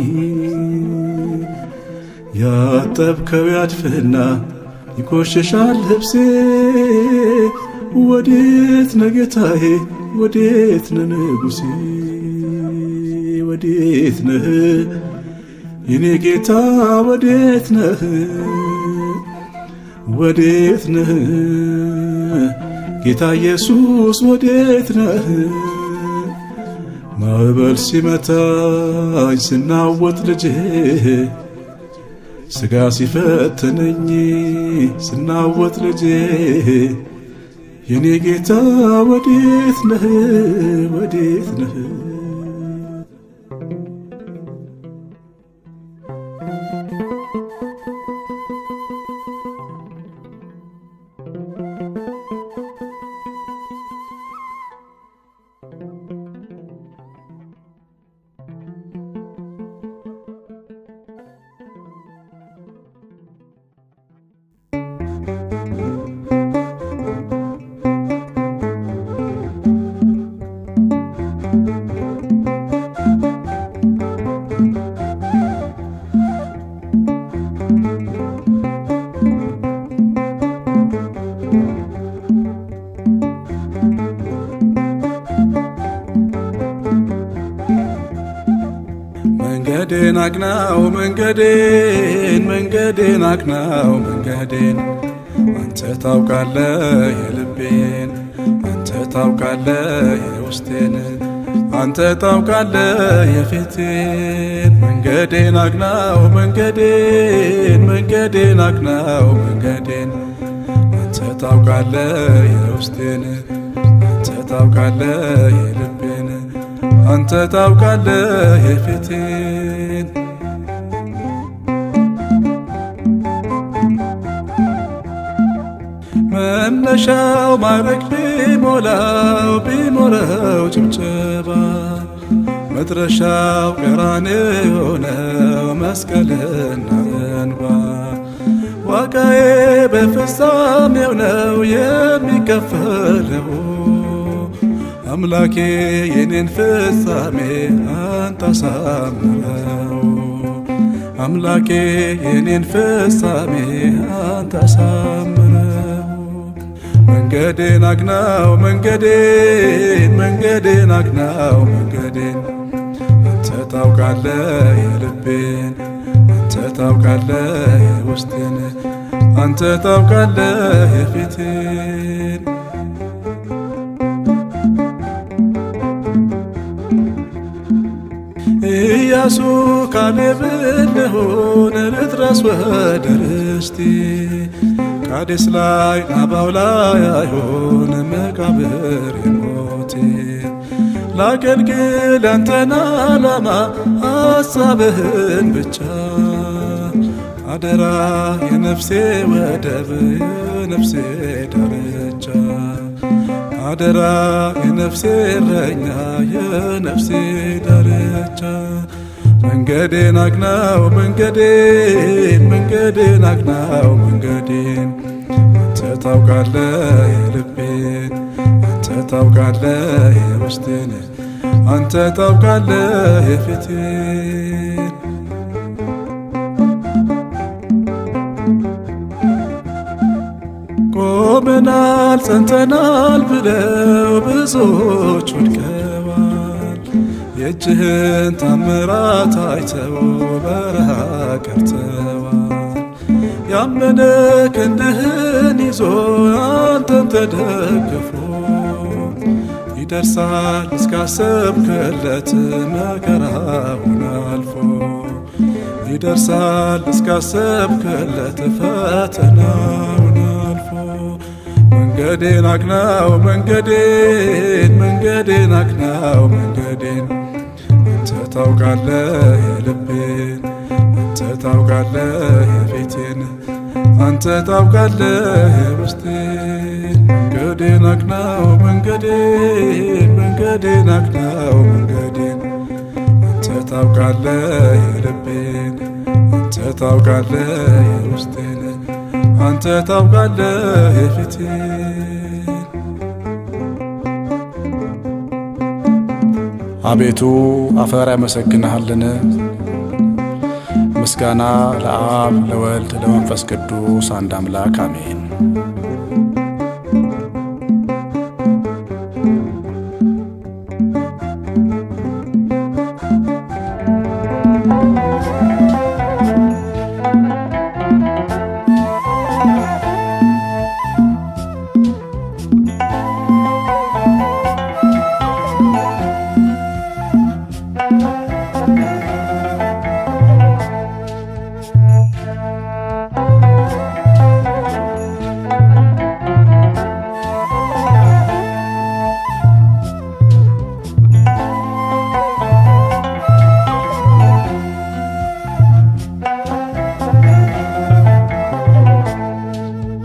ያጠብከው ያድፍና ይቆሽሻል ልብሴ ወዴት ነህ ጌታዬ ወዴት ነህ ንጉሴ ወዴት ነህ የኔ ጌታ ወዴት ነህ ወዴት ነህ ጌታ ኢየሱስ ወዴት ነህ ማዕበል ሲመታኝ ስናወጥ ልጄ ሥጋ ሲፈትነኝ ስናወጥ ልጄ የኔ ጌታ ወዴት ነህ ወዴት ነህ መንገዴን አቅናው መንገዴን አቅናው መንገዴን አንተ ታውቃለህ የልቤን አንተ ታውቃለህ የውስጤን አንተ ታውቃለህ የፊቴን መንገዴን አቅናው መንገዴን አቅናው መንገዴን አንተ ታውቃለህ የውስጤን አንተ ታውቃለህ የልቤን አንተ ታውቃለህ የፊቴን መነሻው ማረግ ቢሞላው ጭብጨባ መድረሻው ቀራንዮ ነው መስቀልና እንባ ዋጋዬ በፍጻሜው ነው የሚከፈለው አምላኬ የኔን ፍጻሜ አንተ አሳምረው አምላኬ የኔን ፍጻሜ አንተ አሳምረው መንገዴን አቅናው መንገዴን አቅናው መንገዴን አንተ ታውቃለህ የልቤን አንተ ታውቃለህ የውስጤን አንተ ታውቃለህ የፊቴን ኢያሱ ካሌብን ልሁን ልድረስ ወደ ርስቴ ቃዴስ ላይ ናባው ላይ አይሆን መቃብር ሞቴ ላገልግል ያንተን ዓላማ ሐሳብህን ብቻ አደራ የነፍሴ ወደብ የነፍሴ ዳርቻ አደራ የነፍሴ እረኛ የነፍሴ ዳርቻ መንገዴን አቅናው መንገዴን አቅናው መንገዴን አንተ ታውቃለህ የልቤን አንተ ታውቃለህ የውስጤን አንተ ታውቃለህ የፊቴን ቆመናል ጸንተናል ብለው ብዙዎች ወድቀዋል የእጅህን ታምራት አይተው በረሃ ቀርተዋል ያመነ ክንድህን ይዞ አንተን ተደግፎ ይደርሳል እስካሰብክለት መከራውን አልፎ ይደርሳል እስካሰብክለት ፈተናውን አልፎ መንገዴን አቅናው መንገዴን አቅናው መንገዴን አንተ ታውቃለህ የልቤን አንተ ታውቃለህ የፊቴን አንተ ታውቃለህ የውስጤን መንገዴን አቅናው መንገዴን አቅናው መንገዴን አንተ ታውቃለህ የልቤን አንተ ታውቃለህ የውስጤን አንተ ታውቃለህ የፊቴን አቤቱ አፈር ያመሰግንሃልን ምስጋና ለአብ ለወልድ ለመንፈስ ቅዱስ አንድ አምላክ አሜን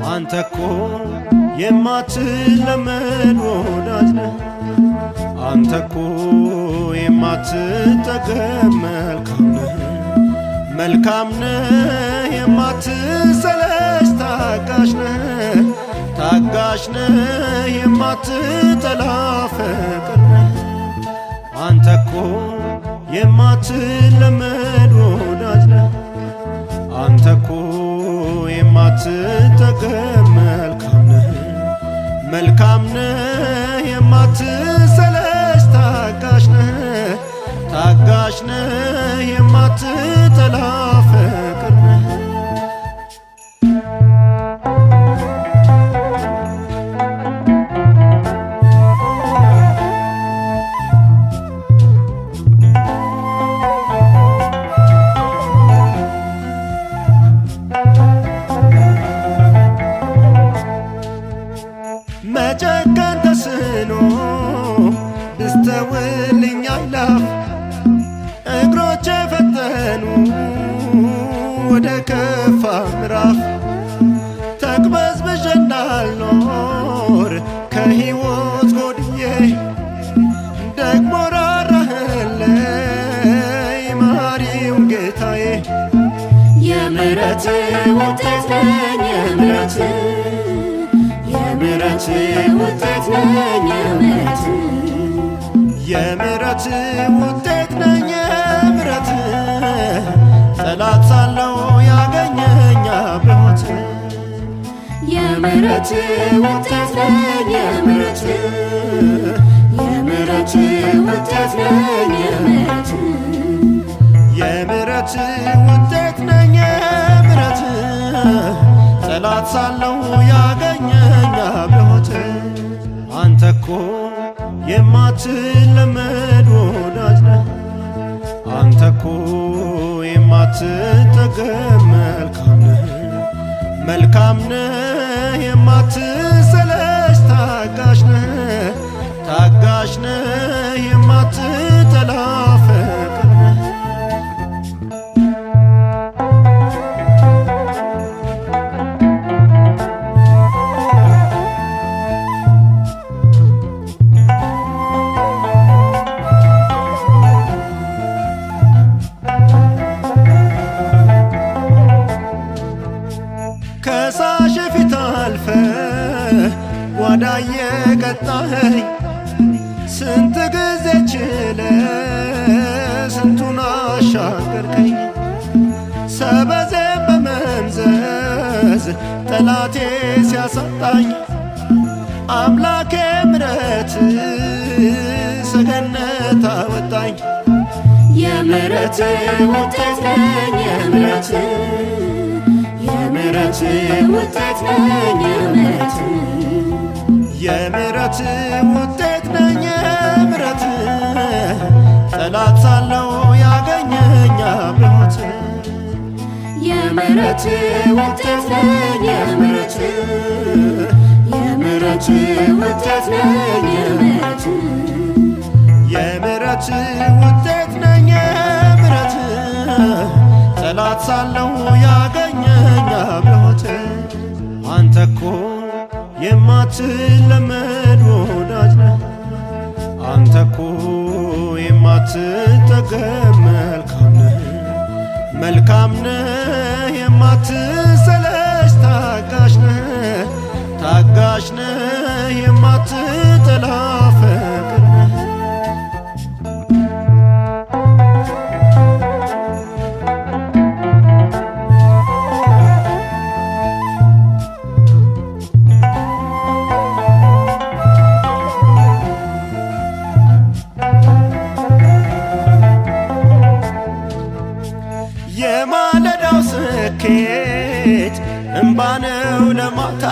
አንተኮ የማትለመድ ወዳጅ ነህ አንተኮ የማትጠገብ መልካም ነህ የማትሰለች ታጋሽ ነህ የማትጠላ ፍቅር ነህ አንተኮ የማትለመድ ወዳጅ ነህ አንተኮ የማትጠገብ መልካም ነህ የማትሰለች ታጋሽ ነህ የማትጠላ ፍቅር ነህ ሰጥተውልኝ አላፍ እግሮቼ ፈጠኑ ወደ ከፋ ምዕራፍ ተቅበዝብዤ እንዳልኖር ከሕይወት ጎድዬ ደግሞ ራራህልኝ መሐሪው ጌታዬ። የምሕረት ውጤት ነኝ የምሕረት ውጤት ነኝ የምሕረት ውጤት ነኝ የምሕረት ጠላት ሳለው ያገኘኝ በሞት የምሕረት ውጤት ነኝ የምሕረት ውጤት ነኝ የምሕረት ውጤት ነኝ የምሕረት ጠላት ሳለው ያገኘኝ በሞት አንተ እኮ የማትለመድ ወዳጅ ነህ አንተ እኮ የማትጠገብ መልካም ነህ የማትሰለች ታጋሽ ነህ የማትጠላ ፍቅር ነህ። ከሳሽ ፊት አልፈህ ጓዳ የቀጣኸኝ ስንት ጊዜ ችለህ ስንቱን አሻገርከኝ ሰበዜን በመምዘዝ ጠላቴ ሲያሳጣኝ አምላኬ ምሕረት ሰገነት አወጣኝ። የምሕረት ውጤት ነኝ የምሕረት ውጤት ነኝ የምሕረት ውጤት ነኝ የምሕረት ጠላት ሳለው ያገኘኝ በሞት የምሕረት ውጤት ነኝ የምሕረት ውጤት ነኝ የምሕረት ውጤት ነኝ የምሕረት ጠላት ሳለው ያገኘኝ በሞት አንተ እኮ የማትለመድ ወዳጅ ነህ አንተ እኮ የማትጠገብ መልካም ነህ የማትሰለች ታጋሽ ነህ የማትጠላ ፍቅር ነህ። የማለዳው ስኬት እምባ ነው ለማታ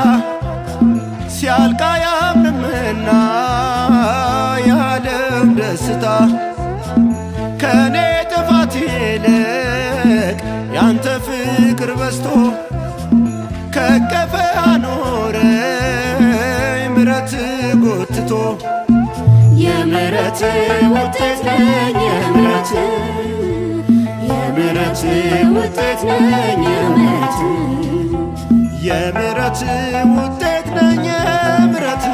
ሲያልቃ ያምርምና የዓለም ደስታ ከኔ ጥፋት ይልቅ ያንተ ፍቅር በዝቶ ከቀፈ አኖረኝ ምሕረት ጎትቶ የምሕረት ውጤት ነኝ የምሕረት ውጤት ነኝ የምሕረት ውጤት ነኝ የምሕረት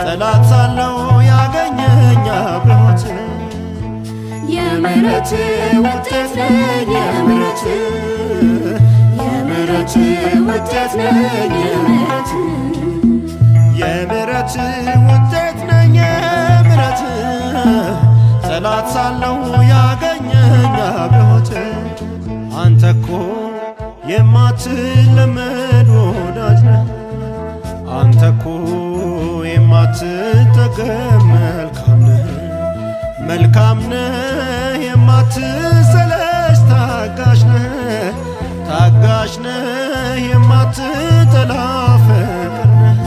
ጠላት ሳለው ያገኘኝ በሞት የምሕረት ውጤት ነኝ የምሕረት ውጤት ነኝ የምሕረት ውጤት ነኝ የምሕረት ጠላት ሳለው ያገኘኝ በሞት አንተ እኮ የማትለመድ ወዳጅ ነህ አንተ እኮ የማትጠገብ መልካም ነህ የማትሰለች ታጋሽ ነህ የማትጠላ ፍቅር ነህ።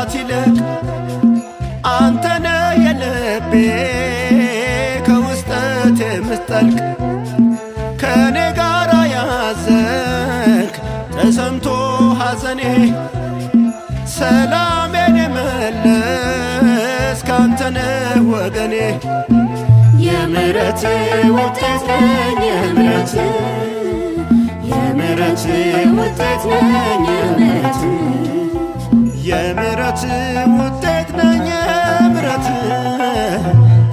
ከቃላት ይልቅ አንተነ የልቤ ከውስጠት የምትጠልቅ ከኔ ጋር ያዘንክ ተሰምቶ ሐዘኔ ሰላሜን የመለስ ካንተነ ወገኔ የምሕረት ውጤት ነኝ የምሕረት ውጤት ነኝ የምሕረት ውጤት ነኝ የምሕረት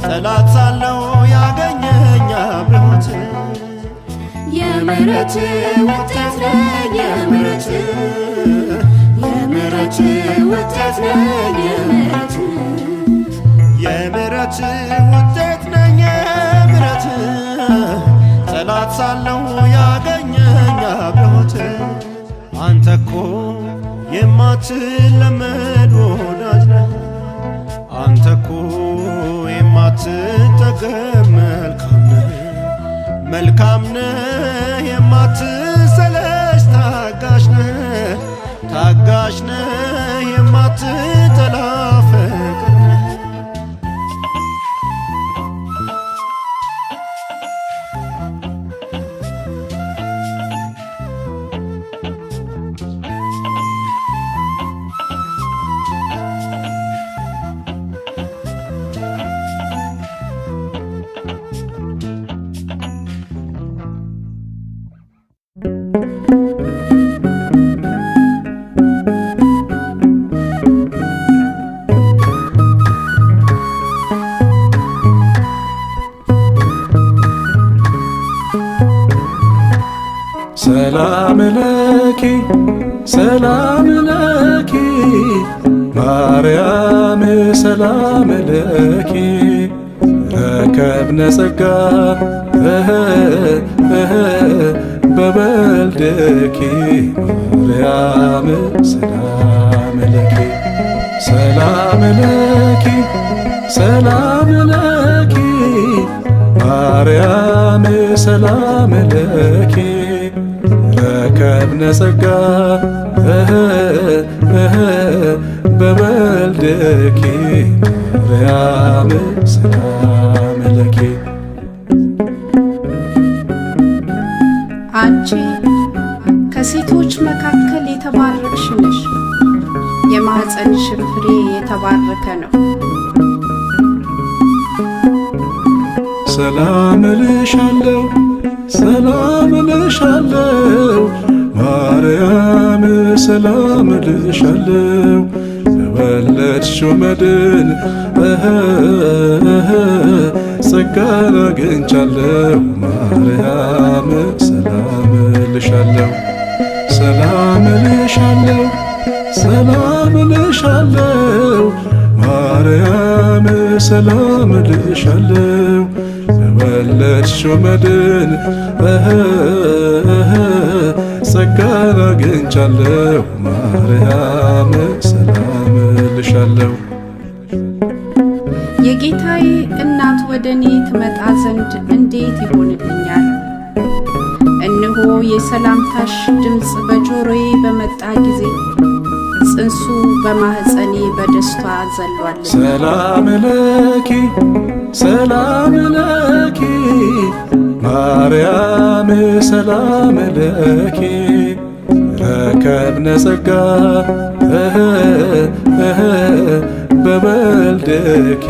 ጠላት ሳለው ያገኘኝ አብሮት የምሕረት ውጤት ነኝ የምሕረት ውጤት ነኝ የምሕረት ውጤት ነኝ የምሕረት ጠላት ሳለው ያገኘኝ አብሮት አንተኮ የማትለመድ ወዳጅ ነህ አንተኮ የማትጠገብ መልካም ነህ የማትሰለች ታጋሽ ነህ የማትጠላ ፍቅር ነህ ሰላም ለኪ ሰላም ለኪ ማርያም ሰላም ለኪ ረከብነ ጸጋ በወልድኪ ማርያም ሰላም ለኪ ሰላም ለኪ ሰላም ለኪ ማርያም ሰላም ለኪ ረከብነ ጸጋ በወልድኪ ማርያም ሰላም ለኪ አንቺ ከሴቶች መካከል የተባረክሽ ነሽ፣ የማኅፀንሽን ፍሬ የተባረከ ነው። ሰላም እልሻለሁ ሰላም እልሻለሁ ማርያም ሰላም እልሻለሁ በወለድሽው መድን ጸጋን አግኝቻለሁ ማርያም ሰላም እልሻለሁ ሰላም እልሻለሁ ሰላም እልሻለሁ ማርያም ሰላም እልሻለሁ በወለድሽው መድን ጸጋን አግኝቻለሁ ማርያም ሰላም እልሻለሁ የጌታዬ እናት ወደ እኔ ትመጣ ዘንድ እንዴት ይሆንልኛል? እነሆ የሰላምታሽ ድምፅ በጆሮዬ በመጣ ጊዜ ጽንሱ በማኅፀኔ በደስታ ዘሏል። ሰላም ለኪ ሰላም ለኪ ማርያም ሰላም ለኪ ረከብነ ጸጋ በወልድኪ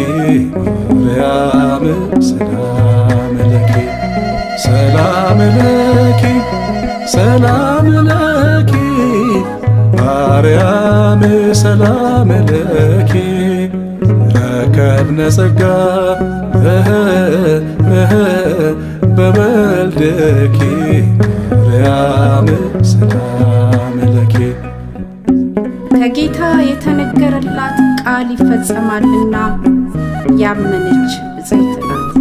ማርያም ሰላም ለኪ ሰላም ለኪ ሰላም ለኪ ማርያም ሰላም ለኪ ረከብነ ጸጋ በወልድኪ ማርያም ሰላም ለኪ ከጌታ የተነገረላት ቃል ይፈጸማልና ያመነች ብፅዕት ናት።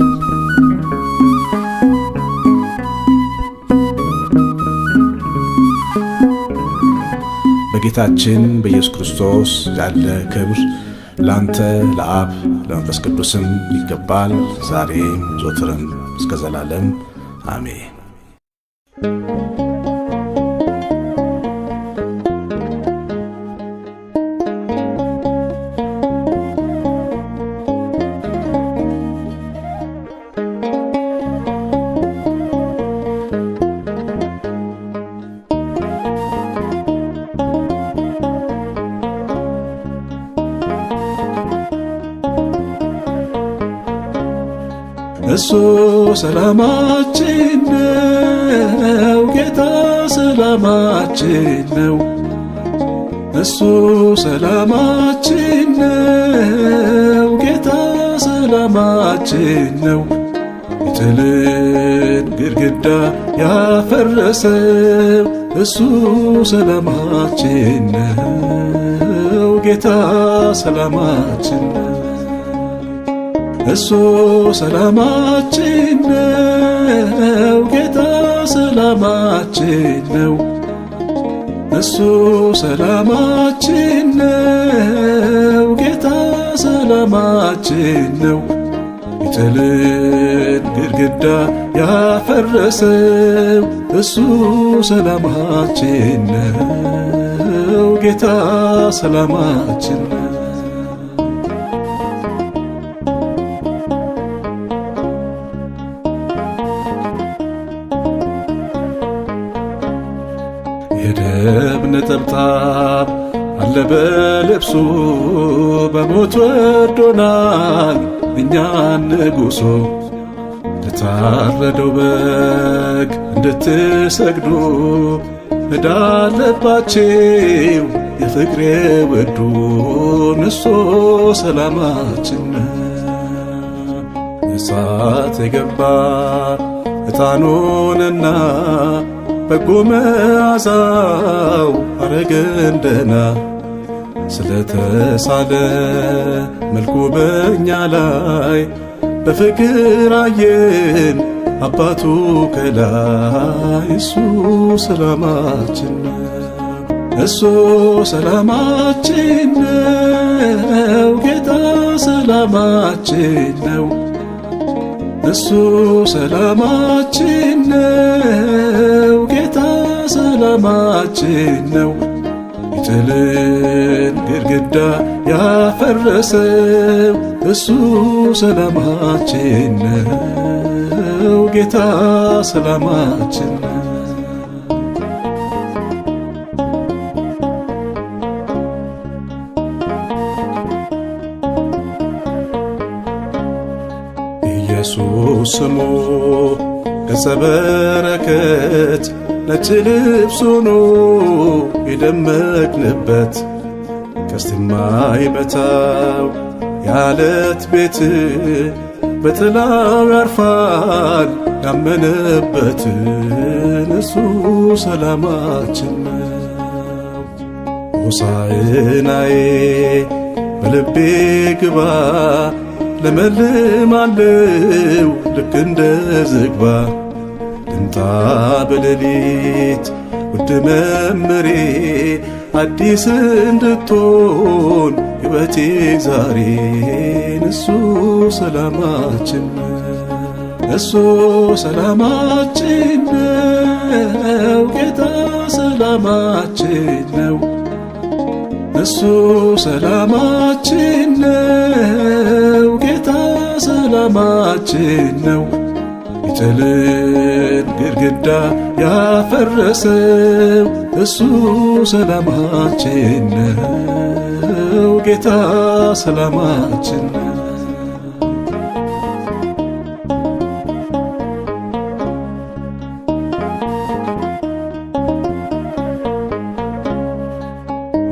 በጌታችን በኢየሱስ ክርስቶስ ያለ ክብር ላንተ ለአብ ለመንፈስ ቅዱስም ይገባል፣ ዛሬም ዘወትርም እስከ ዘላለም አሜን። እሱ ሰላማችን ነው። ጌታ ሰላማችን ነው። እሱ ሰላማችን ነው። ጌታ ሰላማችን ነው። የጥልን ግድግዳ ያፈረሰው እሱ ሰላማችን ነው። ጌታ ሰላማችን ነው። እሱ ሰላማችን ነው። ጌታ ሰላማችን ነው። እሱ ሰላማችን ነው። ጌታ ሰላማችን ነው። የጥልን ግድግዳ ያፈረሰው እሱ ሰላማችን ነው። ጌታ ሰላማችን ነው። የደም ነጠብጣብ አለ በልብሱ በሞት ወዶናል እኛን ንጉሡ። ለታረደው በግ እንድትሰግዱ ዕዳ አለባችሁ የፍቅሬ ውዱን እሱ ሰላማችን ነው። እሳት የገባ ዕጣኑንና በጎ መዓዛው አረገን ደህና። ስለተሳለ መልኩ በእኛ ላይ በፍቅር አየን አባቱ ከላይ እሱ ሰላማችን ነው። እሱ ሰላማችን ነው። ጌታ ሰላማችን ነው። እሱ ሰላማችን ነው። ጌታ ሰላማችን ነው። የጥልን ግድግዳ ያፈረሰው እሱ ሰላማችን ነው። ጌታ ሰላማችን ነው። ኢየሱስ ስሙ ገጸ በረከት ነጭ ልብስ ሆኖ የደመቅንበት ቀስት የማይመታው የዓለት ቤት በጥላው ያርፋል ያመነበትን እሱ ሰላማችን ነው። ሆሳዕናዬ በልቤ ግባ ለመልማለው ልክ እንደ ዝግባ ልምጣ በሌሊት ውድ መምሬ አዲስ እንድትሆን ሕይወቴ ዛሬን እሱ ሰላማችን ነው። እሱ ሰላማችን ነው። ጌታ ሰላማችን ነው። እሱ ሰላማችን ነው። ጌታ ሰላማችን ነው። የጥልን ግድግዳ ያፈረሰው እሱ ሰላማችን ነው። ጌታ ሰላማችን ነው።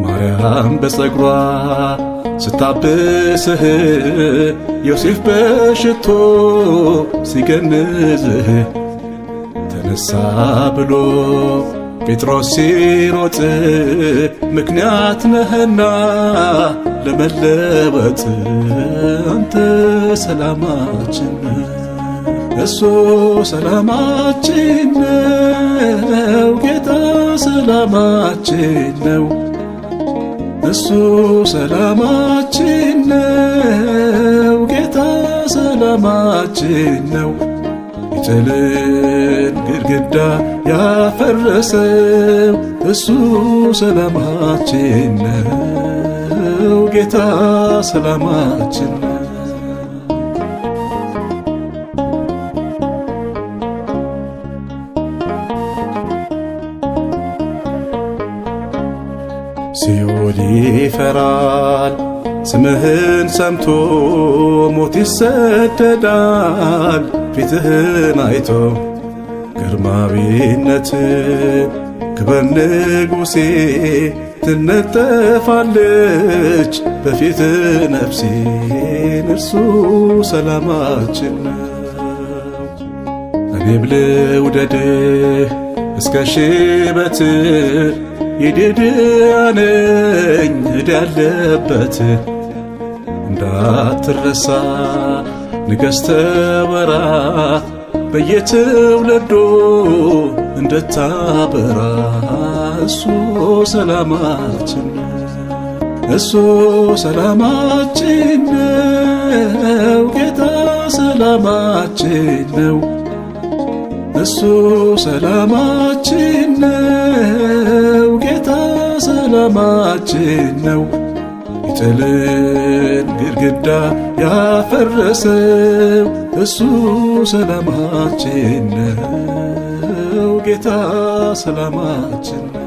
ማርያም በጸጉሯ ስታብስህ ዮሴፍ በሽቶ ሲገንዝህ ተነሳ ብሎ ጴጥሮስ ሲሮጥ ምክንያት ነህና ለመለወጥ አንተ ሰላማችን ነው። እሱ ሰላማችን ነው። ጌታ ሰላማችን ነው። እሱ ሰላማችን ነው። ጌታ ሰላማችን ነው። የጥልን ግድግዳ ያፈረሰው እሱ ሰላማችን ነው። ጌታ ሰላማችን ነው። ሲኦል ይፈራል ስምህን ሰምቶ ሞት ይሰደዳል ፊትህን አይቶ ግርማዊነት ክብር ንጉሴ ትነጠፋለች በፊት ነፍሴ እርሱ ሰላማችን ነው። እኔም ልውደድህ እስከ ሽበት የዲድያ ነኝ ዕዳ ያለበት እንዳትረሳ ንገሥተ ወራ በየትውልዱ እንድታበራ እሱ ሰላማችን እሱ ሰላማችን ነው ጌታ ሰላማችን ነው እሱ ሰላማችን ነው ጌታ ሰላማችን ነው። የጥልን ግድግዳ ያፈረሰው እሱ ሰላማችን ነው ጌታ ሰላማችን ነው።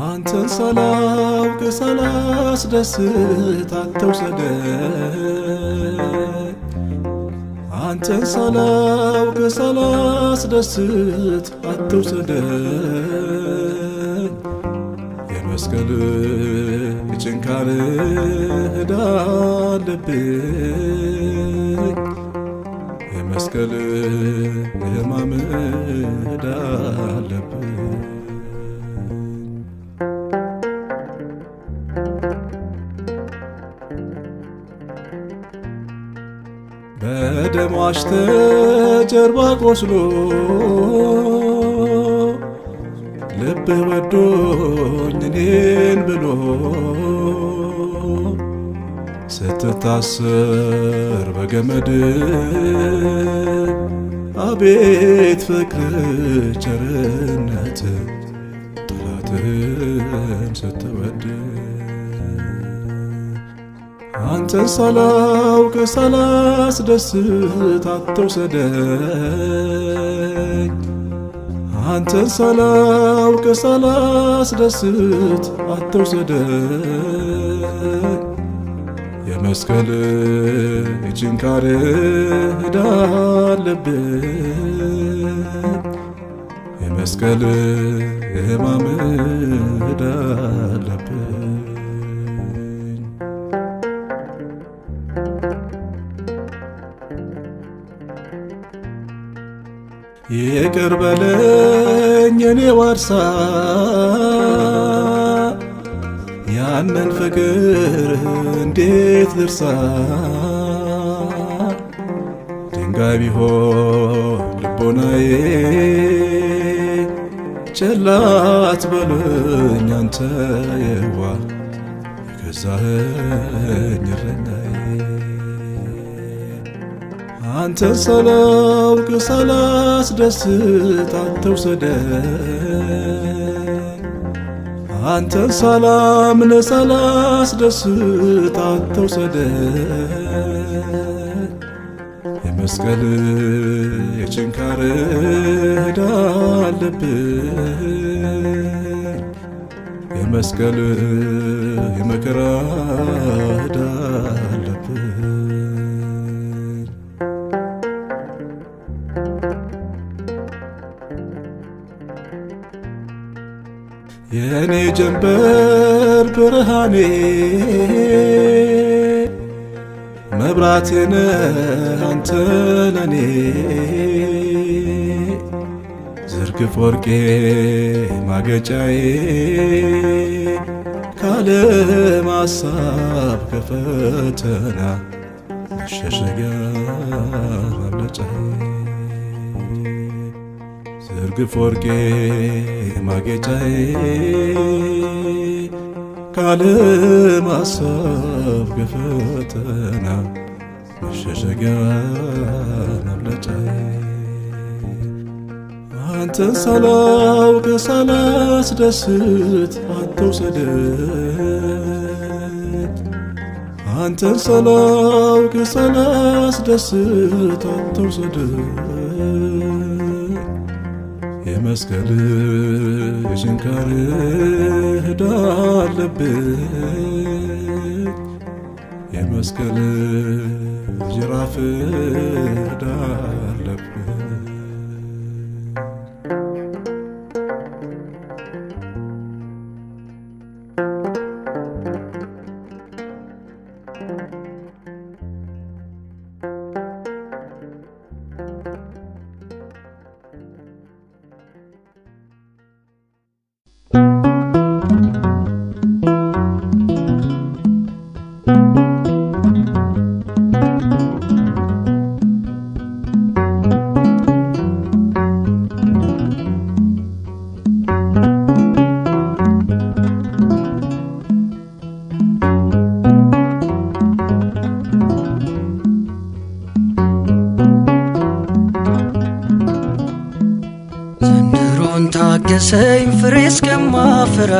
አንተን ሳላውቅ ሳላስደስት አትውሰደኝ አንተን ሳላውቅ ሳላስደስት አትውሰደኝ የመስቀል የጭንካር ዕዳ አለብኝ የመስቀል የሕማም ዕዳ አለብኝ በደም ዋሽተህ ጀርባ ቆስሎ ልብህ ወዶኝ እኔን ብሎ ስትታሰር በገመድ አቤት ፍቅር ቸርነት ጠላትህን ስትወድ አንተን ሳላውቅ ሳላስደስት አትውሰደኝ አንተን ሳላውቅ ሳላስደስት አትውሰደኝ የመስቀል የጭንካር ዕዳ አለብኝ የመስቀል የሕማም ዕዳ አለብኝ ይቅር በለኝ የኔ ዋርሳ ያንን ፍቅር እንዴት ልርሳ ድንጋይ ቢሆን ልቦናዬ ቸል አትበለኝ አንተ የዋህ የገዛኸኝ እረኛዬ አንተን ሳላውቅ ሳላስደስት አትውሰደኝ አንተን ሳላምን ሳላስደስት አትውሰደኝ የመስቀል የጭንካር ዕዳ አለብኝ የመስቀል የመከራ ዕዳ አለብኝ የኔ ጀንበር ብርሃኔ መብራቴን አንተ ለኔ ዝርግፍ ወርቄ ማገጫዬ ካለም ሐሳብ ከፈተና መሸሸጊያ ማምለጫዬ ዝርግፍ ወርቄ ማጌጫዬ ካለም ሐሳብ ከፈተና መሸሸጊያ ማምለጫዬ አንተን ሳላውቅ ሳላስደስት አትውሰደኝ። አንተን ሳላውቅ ሳላስደስት አትውሰደኝ። የመስቀል የችንካር ዕዳ አለብኝ። የመስቀል ጅራፍ ዕዳ አለብኝ። ታገሰኝ ፍሬ እስከማፈራ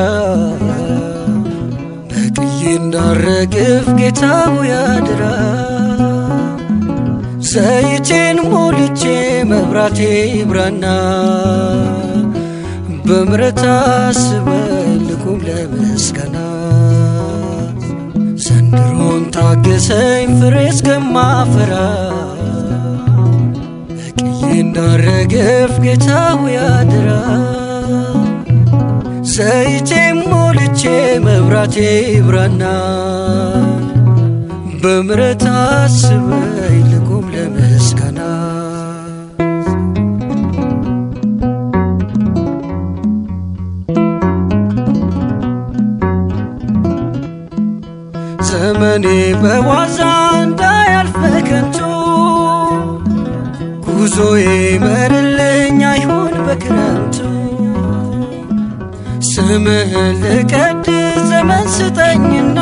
በቅዬ እንዳረግፍ ጌታው ያድራ። ዘይቴን ሞልቼ መብራቴ ይብራና በምሕረት አስበኝ ልቁም ለምስጋና። ዘንድሮን ታገሰኝ ፍሬ እስከማፈራ እንዳረግፍ ጌታው ያድራ። ዘይቴም ሞልቼ መብራቴ ይብራና በምሕረት አስበኝ ልቁም ለምስጋና። ዘመኔ በዋዛ እንዳያልፍ ከንቱ ጉዞዬ መርልኝ አይሁን በክረምቱ። ስምህን ልቀድስ ዘመን ስጠኝና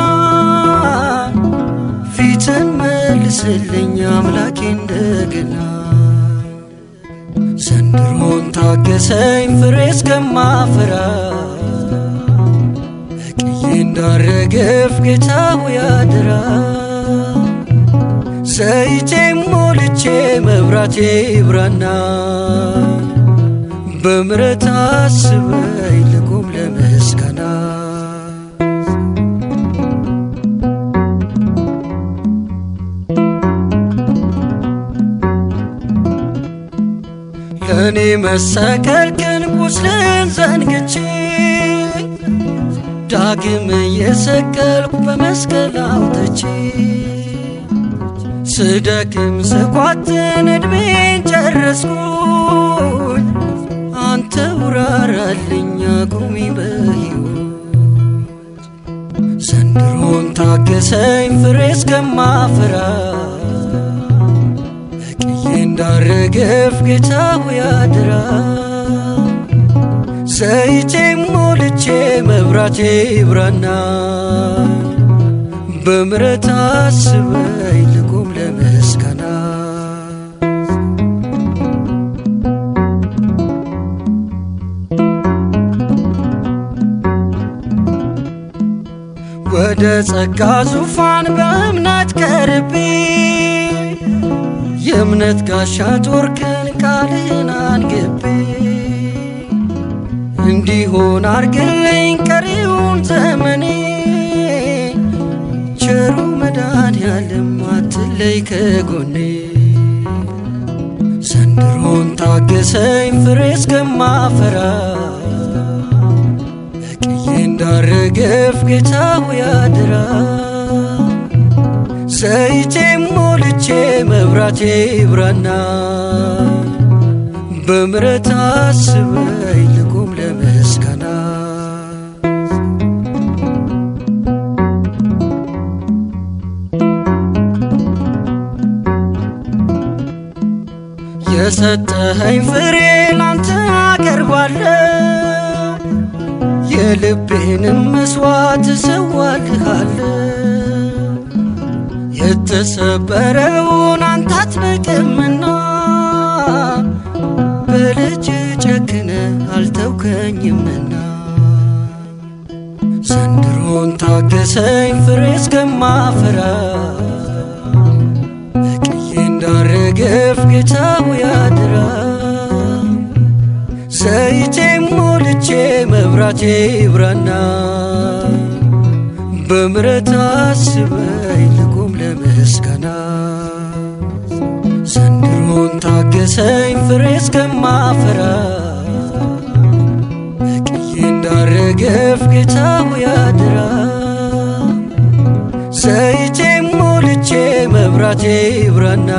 ፊትን መልስልኝ አምላኬ እንደገና። ዘንድሮን ታገሰኝ ፍሬ እስከማፈራ በቅዬ እንዳረግፍ ጌታው ያድራ። ዘይቴም ሞልቼ መብራቴ ይብራና በምሕረት አስበኝ ልቁም ለምስጋና። ለእኔ መሰቀልክን ቁስልን ዘንግቼ ዳግም እየሰቀልኩ በመስቀል አውጥቼ ስደክም ስኳትን ዕድሜን ጨረስኩኝ። አንተ ውራራልኝ አቁሚ በሕይወት። ዘንድሮን ታገሰኝ ፍሬ እስከማፈራ በቅዬ እንዳረግፍ ጌታው ያድራ። ዘይቴም ሞልቼ መብራቴ ይብራና በምሕረት አስበኝ ልቁም ለምስጋና። ወደ ጸጋ ዙፋን በእምነት ቀርቤ የእምነት ጋሻ ጦርክን ቃልህን አንግቤ እንዲሆን አርግልኝ ቀሪውን ዘመኔ። ቸሩ መድኃኔዓለም አትለይ ከጎኔ። ዘንድሮን ታገሰኝ ፍሬ እስከማፈራ በቅዬ እንዳረግፍ ጌታው ያድራ። ዘይቴም ሞልቼ መብራቴ ይብራና በምሕረት አስበኝ ልቁም ለምስጋና። የሰጠኸኝ ፍሬ ላንተ አቀርባለሁ የልቤንም መስዋዕት እሰዋልሃለሁ። የተሰበረውን አንተ አትንቅምና በልጅ ጨክነ አልተውከኝምና ዘንድሮን ታገሰኝ ፍሬ እስከማፈራ በቅዬ እንዳረገፍ ጌታ ሆይ አደራ ዘይቴም ሞልቼ መብራቴ ይብራና በምሕረት አስበኝ ልቁም ለምስጋና ዘንድሮን ታገሰኝ ፍሬ እስከማፈራ በቅዬ እንዳረገፍ ጌታ ሆይ አደራ ዘይቴም ሞልቼ መብራቴ ይብራና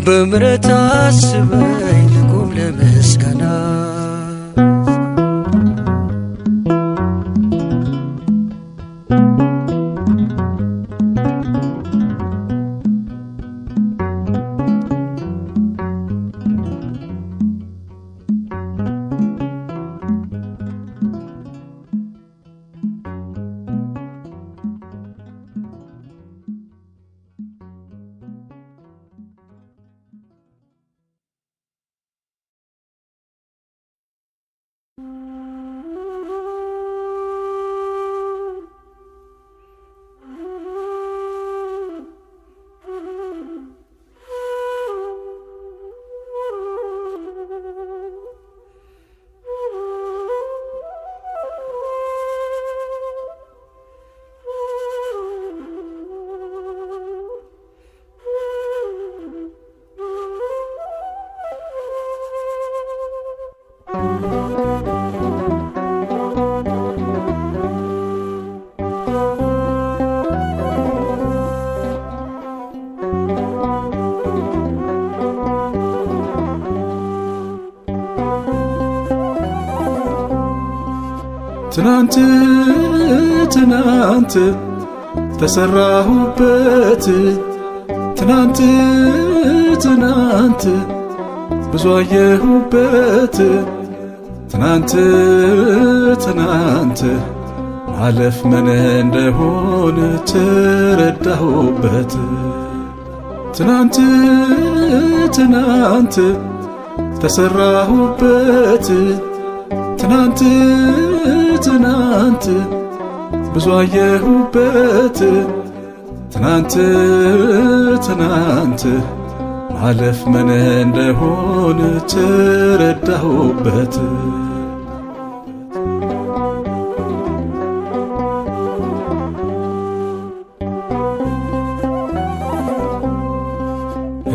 በምሕረት አስበኝ ልቁም ለምስጋና ትናንት ተሰራሁበት ትናንት ብዙ አየሁበት ትናንት ማለፍ ምን እንደሆነ ተረዳሁበት ትናንት ተሰራሁበት ትናንት ብዙ አየሁበት ትናንት ማለፍ ምን እንደሆነ ተረዳሁበት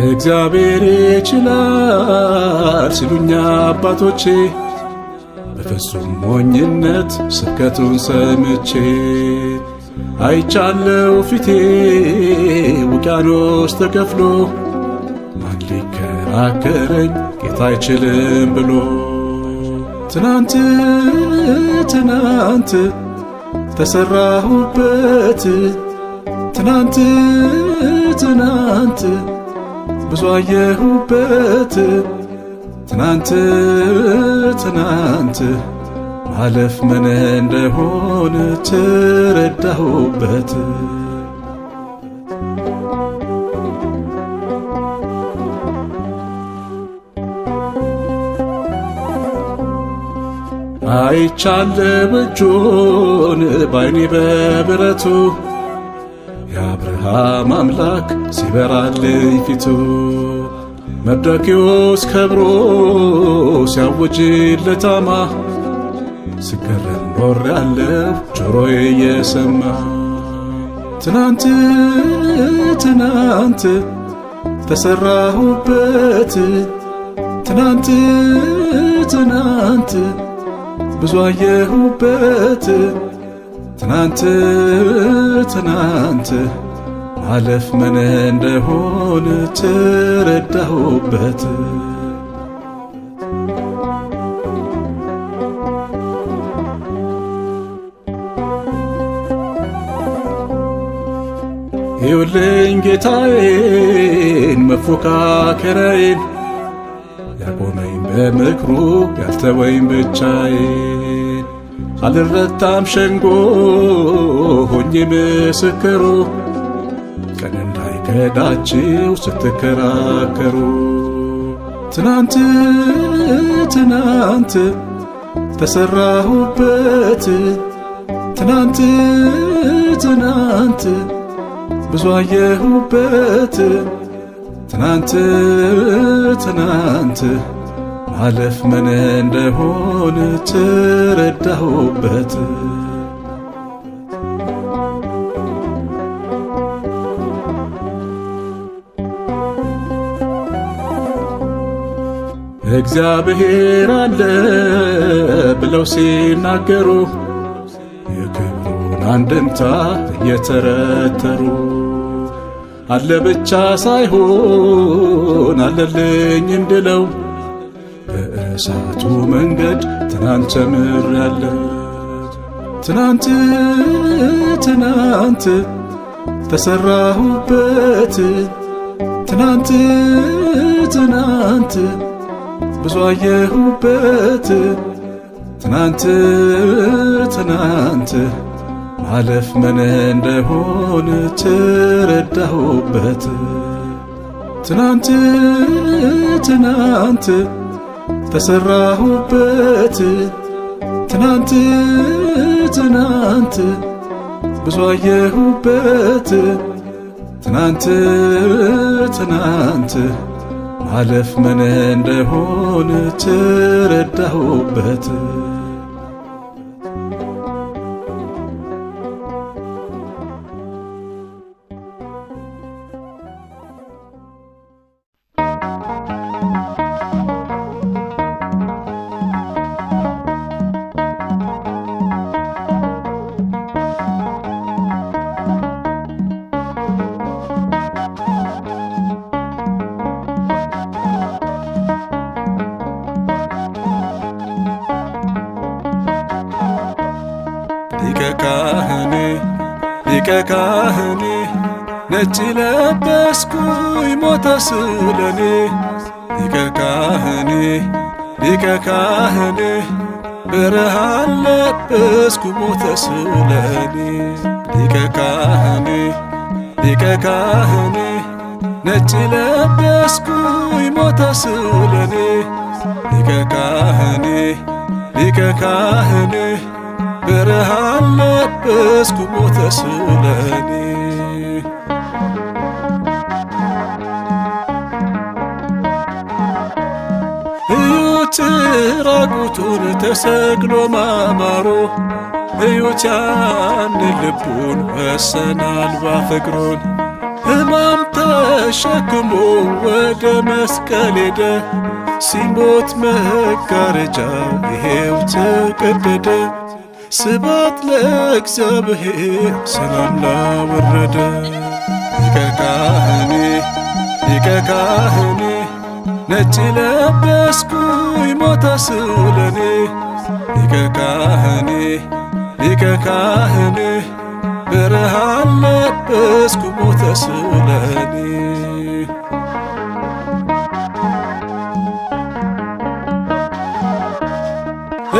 እግዚአብሔር ይችላል ሲሉኛ አባቶቼ በፍጹም ሞኝነት ስብከቱን ሰምቼ አይቻለው ፊቴ ውቅያኖስ ተከፍሎ ማን ሊከራከረኝ ጌታ አይችልም ብሎ ትናንት ተሰራሁበት ትናንት ብዙ አየሁበት ትናንት ማለፍ ምን እንደሆነ ተረዳሁበት አይቻለው እጁን ባይኔ በብረቱ የአብርሃም አምላክ ሲበራልኝ ፊቱ መርዶክዮስ ከብሮ ሲያውጅለት ታማ ስገረም ኖሬአለሁ ጆሮዬ እየሰማ ትናንት ተሰራሁበት ትናንት ብዙ አየሁበት ትናንት ማለፍ ምን እንደሆነ ተረዳሁበት ይውልኝ ጌታዬን መፎካከሪያዬን ያቆመኝ በምክሩ ያልተወኝ ብቻዬን አልረታም ሸንጎ ሆኜ ምስክሩ ቀን እንዳይከዳችሁ ስትከራከሩ ትናንት ትናንት ተሰራሁበት ትናንት ትናንት ብዙ አየሁበት ትናንት ትናንት ማለፍ ምን እንደሆነ ተረዳሁበት እግዚአብሔር አለ ብለው ሲናገሩ የክብሩን አንድምታ እየተረተሩ አለ ብቻ ሳይሆን አለልኝ እንድለው በእሳቱ መንገድ ትናንት ተምሬያለሁ ትናንት ትናንት ተሰራሁበት ትናንት ትናንት ብዙ አየሁበት ትናንት ትናንት ማለፍ ምን እንደሆነ ተረዳሁበት ትናንት ትናንት ተሰራሁበት ትናንት ትናንት ብዙ አየሁበት ትናንት ትናንት ማለፍ ምን እንደሆነ ተረዳሁበት ሊቀ ካህኔ ነጭ ለበስኩኝ ሞተ ስለኔ ሊቀ ካህኔ ብርሃን ለበስኩ ሞተ ስለኔ ሊቀ ካህኔ ነጭ ለበስኩኝ ሞተ ስለኔ ሊቀ ካህኔ ብርሃን ለበስኩ ሞተ ስለኔ እዩት ራቁቱን ተሰቅሎ ማማሩ እዩት ያን ልቡን ወሰናል ባፍቅሩን ሕማም ተሸክሞ ወደ መስቀል ሄደ ሲሞት መጋረጃው ይሄው ተቀደደ ስብሐት ለእግዚአብሔር ሰላም ላወረደ ሊቀ ካህኔ ነጭ ለበስኩኝ ሞተ ስለኔ ሊቀ ካህኔ ብርሃን ለበስኩ ሞተ ስለኔ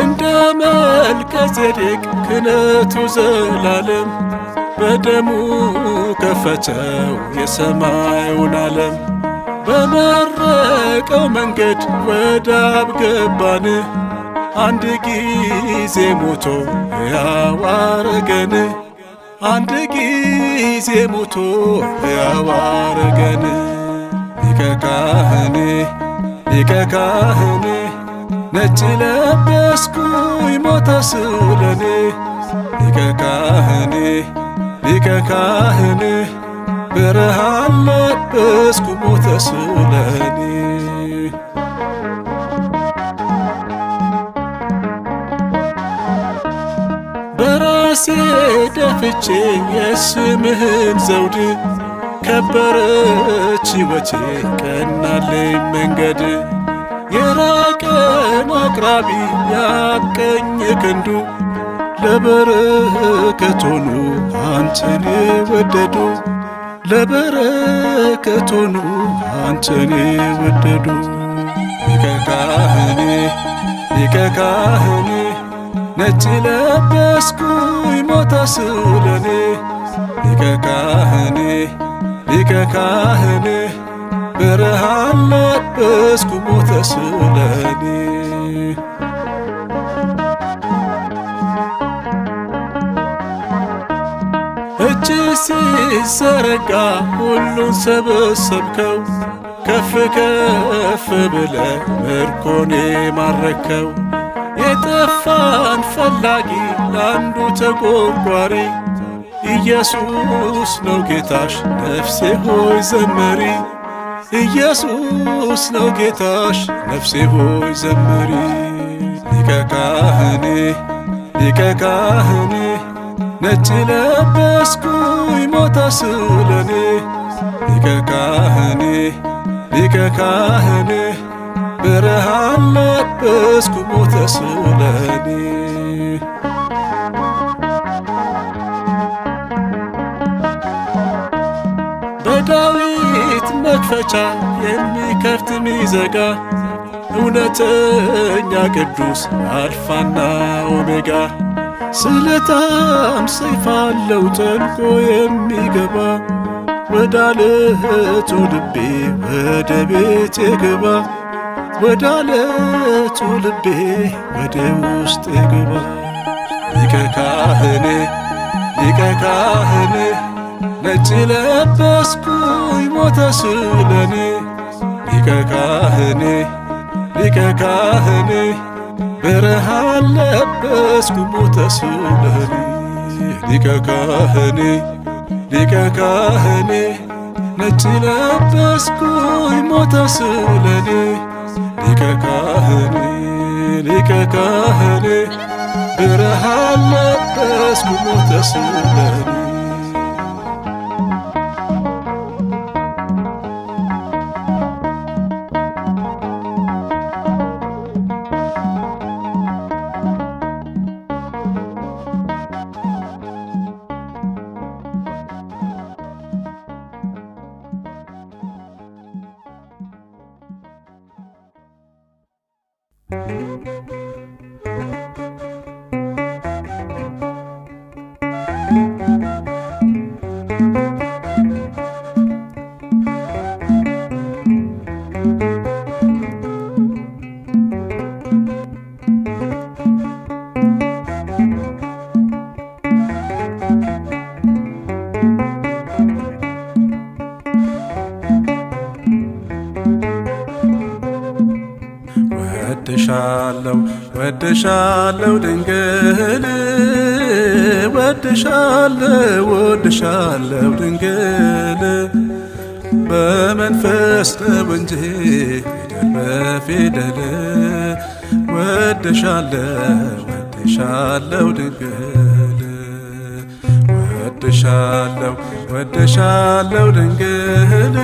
እንደ መልከ ጼዴቅ ክህነቱ ዘላለም በደሙ ከፈተው የሰማዩን ዓለም በመረቀው መንገድ ወደ አብ ገባን አንድ ጊዜ ሞቶ ሕያው አረገን አንድ ጊዜ ሞቶ ሕያው አረገን ሊቀ ካህኔ ነጭ ለበስኩኝ ሞተ ስለኔ ሊቀ ካህኔ ብርሃን ለበስኩ ሞተ ስለኔ በራሴ ደፍቼ የስምህን ዘውድ ከበረች ሕይወቴ ቀናለኝ መንገድ የራቀን አቅራቢ ያቀኝ ክንዱ ለበረከት ሆኑ አንተን የወደዱ ለበረከት ሆኑ አንተን የወደዱ ሊቀ ካህኔ ነጭ ለበስኩኝ ሞተ ስለኔ ሊቀ ካህኔ ብርሃን ለበስኩ ሞተ ስለኔ እጅ ሲዘረጋ ሁሉን ሰበሰብከው ከፍ ከፍ ብለ ምርኮኔ ማረከው የጠፋን ፈላጊ ለአንዱ ተቆርቋሪ ኢየሱስ ነው ጌታሽ ነፍሴ ሆይ ዘመሪ ኢየሱስ ነው ጌታሽ ነፍሴ ሆይ ዘመሪ ሊቀ ካህኔ ሊቀ ካህኔ ነጭ ለበስኩኝ ሞተ ስለኔ ሊቀ ካህኔ ሊቀ ካህኔ ብርሃን ለበስኩ ሞተ ስለኔ በዳዊት መክፈቻ የሚከፍት ሚዘጋ እውነተኛ ቅዱስ አልፋና ኦሜጋ ስለታም ሰይፍ አለው ጠልቆ የሚገባ ወዳለቱ ልቤ ወደ ቤቴ ግባ ወዳለቱ ልቤ ወደ ውስጥ ግባ ሊቀ ካህኔ ሊቀ ካህኔ ነጭ ለበስኩኝ ሞተ ስለኔ ሊቀ ካህኔ ሊቀ ካህኔ ብርሃን ለበስኩ ሞተ ስለኔ ሊቀ ካህኔ ሊቀ ካህኔ ነጭ ለበስኩኝ ሞተ ስለኔ ሊቀ ካህኔ ሊቀ ካህኔ ብርሃን ለበስኩ ሞተ ስለኔ ወድሻለው ወድሻለው ድንግል ወድሻለው ወድሻለው ድንግል በመንፈስ ነው እንጂ ፊደል በፊደል ወድሻለው ወድሻለው ድንግል ወድሻለው ወድሻለው ድንግል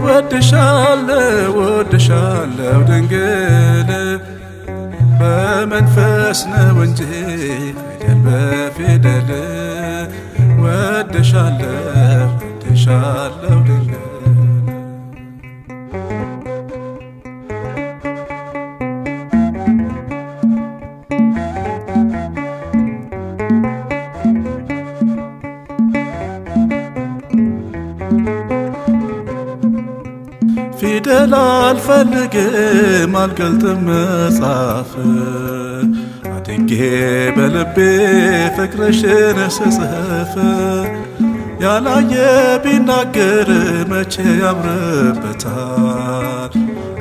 ወድሻለው ወድሻለው ድንግል በመንፈስ ነው እንጂ ፊደል በፊደል ወድሻለው ወድሻለው ድንግል ፊደል አልፈልግም አልገልጥም መጻፍ አድጌ በልቤ ፍቅርሽን ስጽፍ ያላየ ቢናገር መቼ ያምርበታል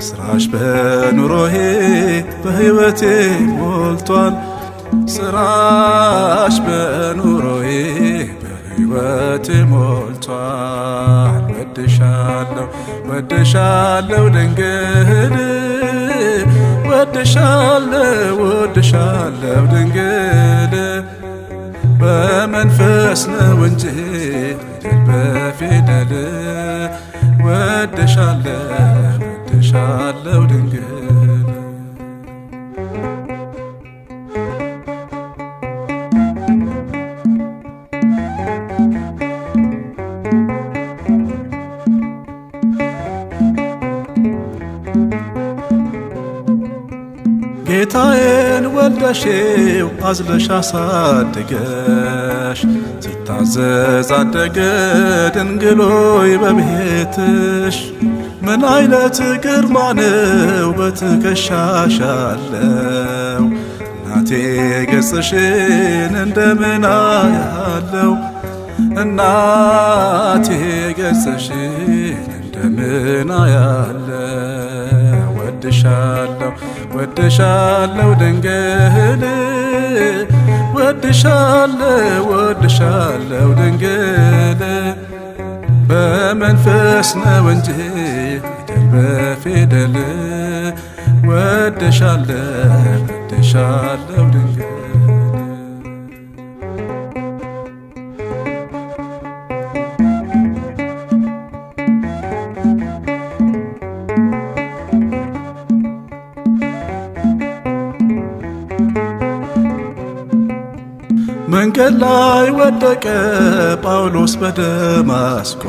ስራሽ በኑሮዬ በሕይወቴ ሞልቷል ስራሽ በኑሮዬ በሕይወቴ ሞልቷል ወድሻለው ወድሻለው ድንግል ወድሻለው ወድሻለው ድንግል በመንፈስ ነው እንጂ ፊደል በፊደል ወድሻለው ወድሻለው ድንግል ጌታዬን ወልደሽው አዝለሽ አሳድገሽ ነሽ ሲታዘዝ አደገ ድንግሎይ በቤትሽ ምን አይነት ግርማ ነው በትከሻሽ አለው እናቴ ገጽሽን እንደምን አያለው እናቴ ገጽሽን እንደምን አያለው ወድሻለሁ ወድሻለሁ ድንግል ወድሻለሁ ወድሻለሁ ድንግል በመንፈስ ነው እንጂ ፊደል በፊደል ወድሻለሁ ወድሻለሁ ድንግል መንገድ ላይ ወደቀ ጳውሎስ በደማስቆ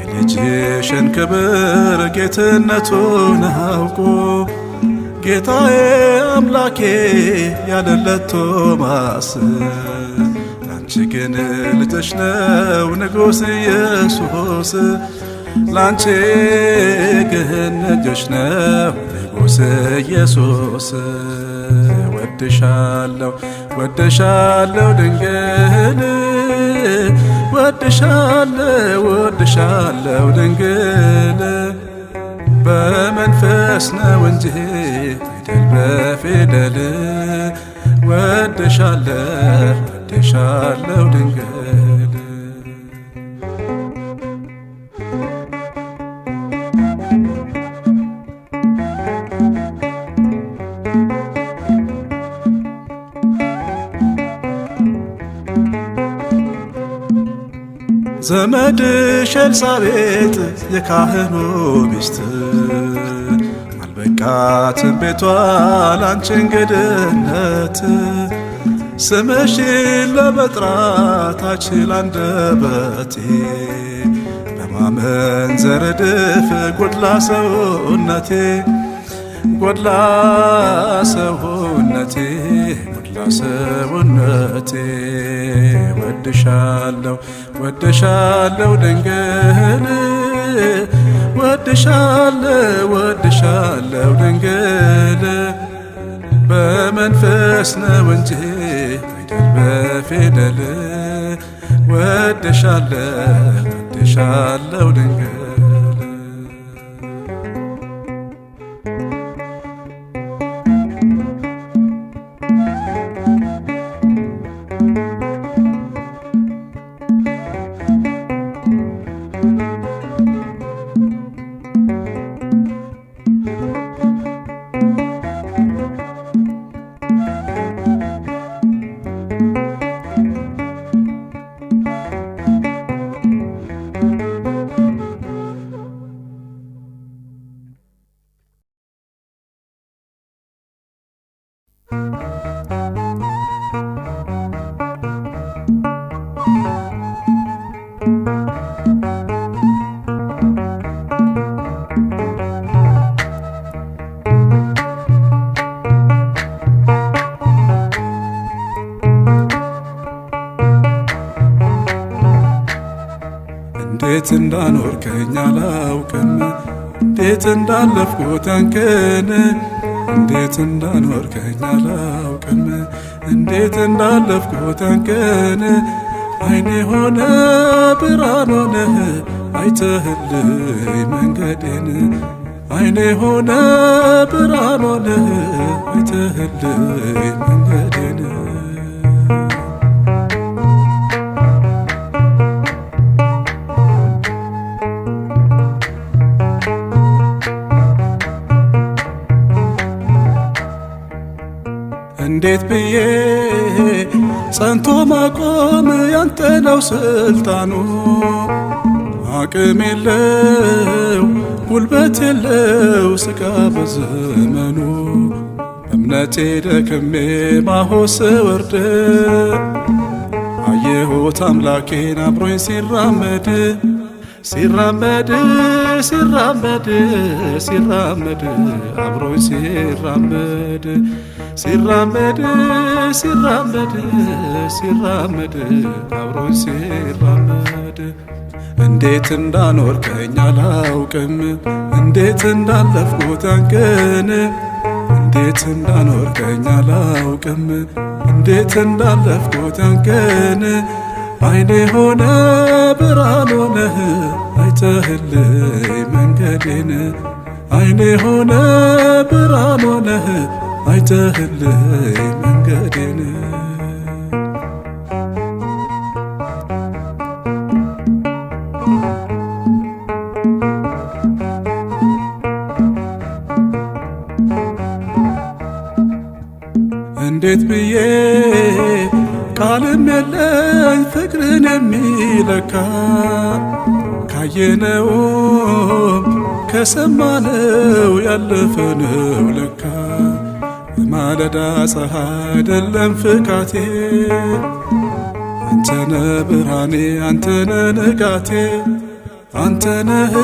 የልጅሽን ክብር ጌትነቱን አውቆ ጌታዬ አምላኬ ያለለት ቶማስ ላንቺ ግን ልጅሽ ነው ንጉሥ ኢየሱስ ላንቺ ግን ልጅሽ ነው ንጉሥ ኢየሱስ ወድሻለሁ ወድሻለሁ ድንግል ወድሻለሁ ወድሻለሁ ድንግል በመንፈስ ነው እንጂ ፊደል በፊደል ወድሻለሁ ወድሻለሁ ድንግል ዘመድሽ ኤልሳቤጥ የካህኑ ሚስት አልበቃትም ቤቷ ላንቺ እንግድነት ስምሽን ለመጥራት አይችል አንደበቴ በማመን ዘረድፍ ጎድላ ሰውነቴ ጎድላ ሰውነቴ ሰውነቴ ወድሻለሁ ወድሻለሁ ድንግል ወድሻለሁ ወድሻለሁ ድንግል በመንፈስ ነው እንጂ ፊደል በፊደል ወድሻለሁ ወድሻለሁ ድንግል እንዴት እንዳኖርከኝ አላውቅም እንዴት እንዳለፍኩት አንከን እንዴት እንዳኖርከኝ አላውቅም እንዴት እንዳለፍኩት አንከን አይኔ ሆነ ብርሃን ሆነ አይተህልኝ መንገዴን አይኔ ሆነ ብርሃን ሆነ አይተህልኝ መንገዴን እንዴት ብዬ ጸንቶ ማቆም ያንተ ነው ስልጣኑ አቅም የለው ጉልበት የለው ሥጋ በዘመኑ እምነቴ ደክሜ ማሆስ ወርድ አየሁት አምላኬን አብሮኝ ሲራመድ ሲራመድ ሲራመድ ሲራመድ አብሮኝ ሲራመድ ሲራመድ ሲራመድ ሲራመድ አብሮኝ ሲራመድ እንዴት እንዳኖርከኝ አላውቅም እንዴት እንዳለፍኩት አንቀን እንዴት እንዳኖርከኝ አላውቅም እንዴት እንዳለፍኩት አንቀን አይኔ ሆነ ብርሃን ሆነህ አይተህልኝ መንገዴን አይኔ ሆነ ብርሃን ሆነህ አይተህልኝ መንገዴን እንዴት ብዬ ቃልም የለኝ ፍቅርን የሚለካ ካየነውም ከሰማነው ያለፈነው ለካ በማለዳ ፀሐይ አይደለም ፍካቴ አንተነ ብርሃኔ አንተነ ንጋቴ አንተነህ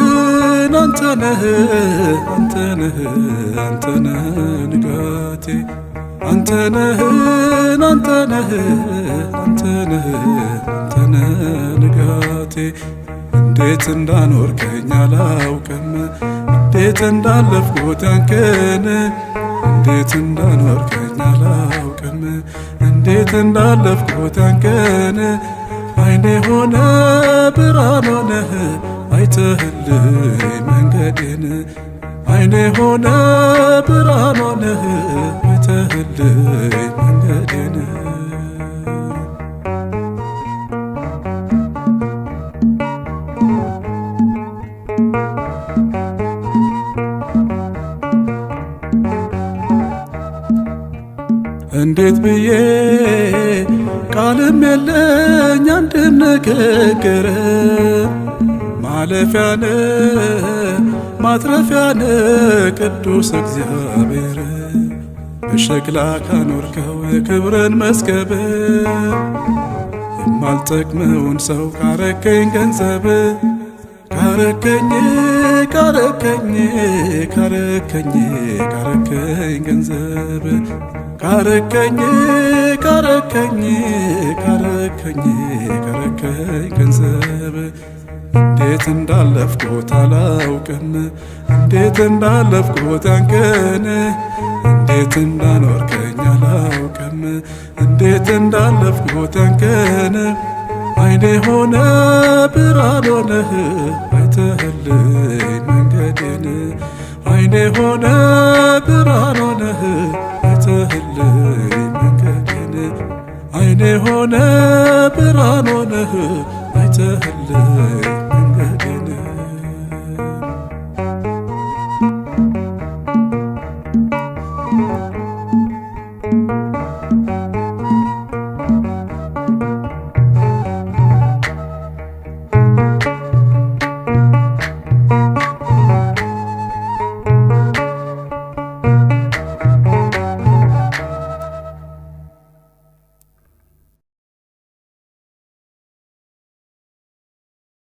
አንተነህ አንተነህ አንተነህ ንጋቴ አንተነህ አንተነህ አንተነህ አንተነህ ንጋቴ እንዴት እንዳኖርከኝ አላውቅም እንዴት እንዳለፍኩት አንቀን እንዴት እንዳኖርከኝ አላውቅም እንዴት እንዳለፍኩት አንቀን አይኔ ሆነ ብርሃን ሆነህ አይተህልኝ መንገዴን አይኔ ሆነ ብርሃን ሆነህ አይተህልኝ መንገዴን እንዴት ብዬ ቃልም የለኝ አንድም ንግግር ማለፊያነ ማትረፊያነ ቅዱስ እግዚአብሔር በሸክላ ካኖርከው የክብርን መዝገብ የማልጠቅመውን ሰው ካረከኝ ገንዘብ ካረከኝ ካረከኝ ካረከኝ ካረከኝ ገንዘብ ካረከኝ ካረከኝ ካረከኝ ካረከኝ ገንዘብ እንዴት እንዳለፍኩት አላውቅም እንዴት እንዳለፍኩት አንቀን እንዴት እንዳኖርከኝ አላውቅም እንዴት እንዳለፍኩት አንቀን አይኔ ሆነ ብርሃን ሆነህ አይተህልኝ መንገዴን አይኔ ሆነ ብርሃን ሆነህ አይተህልኝ መንገዴን አይኔ ሆነ ብርሃን ሆነህ አይተህልኝ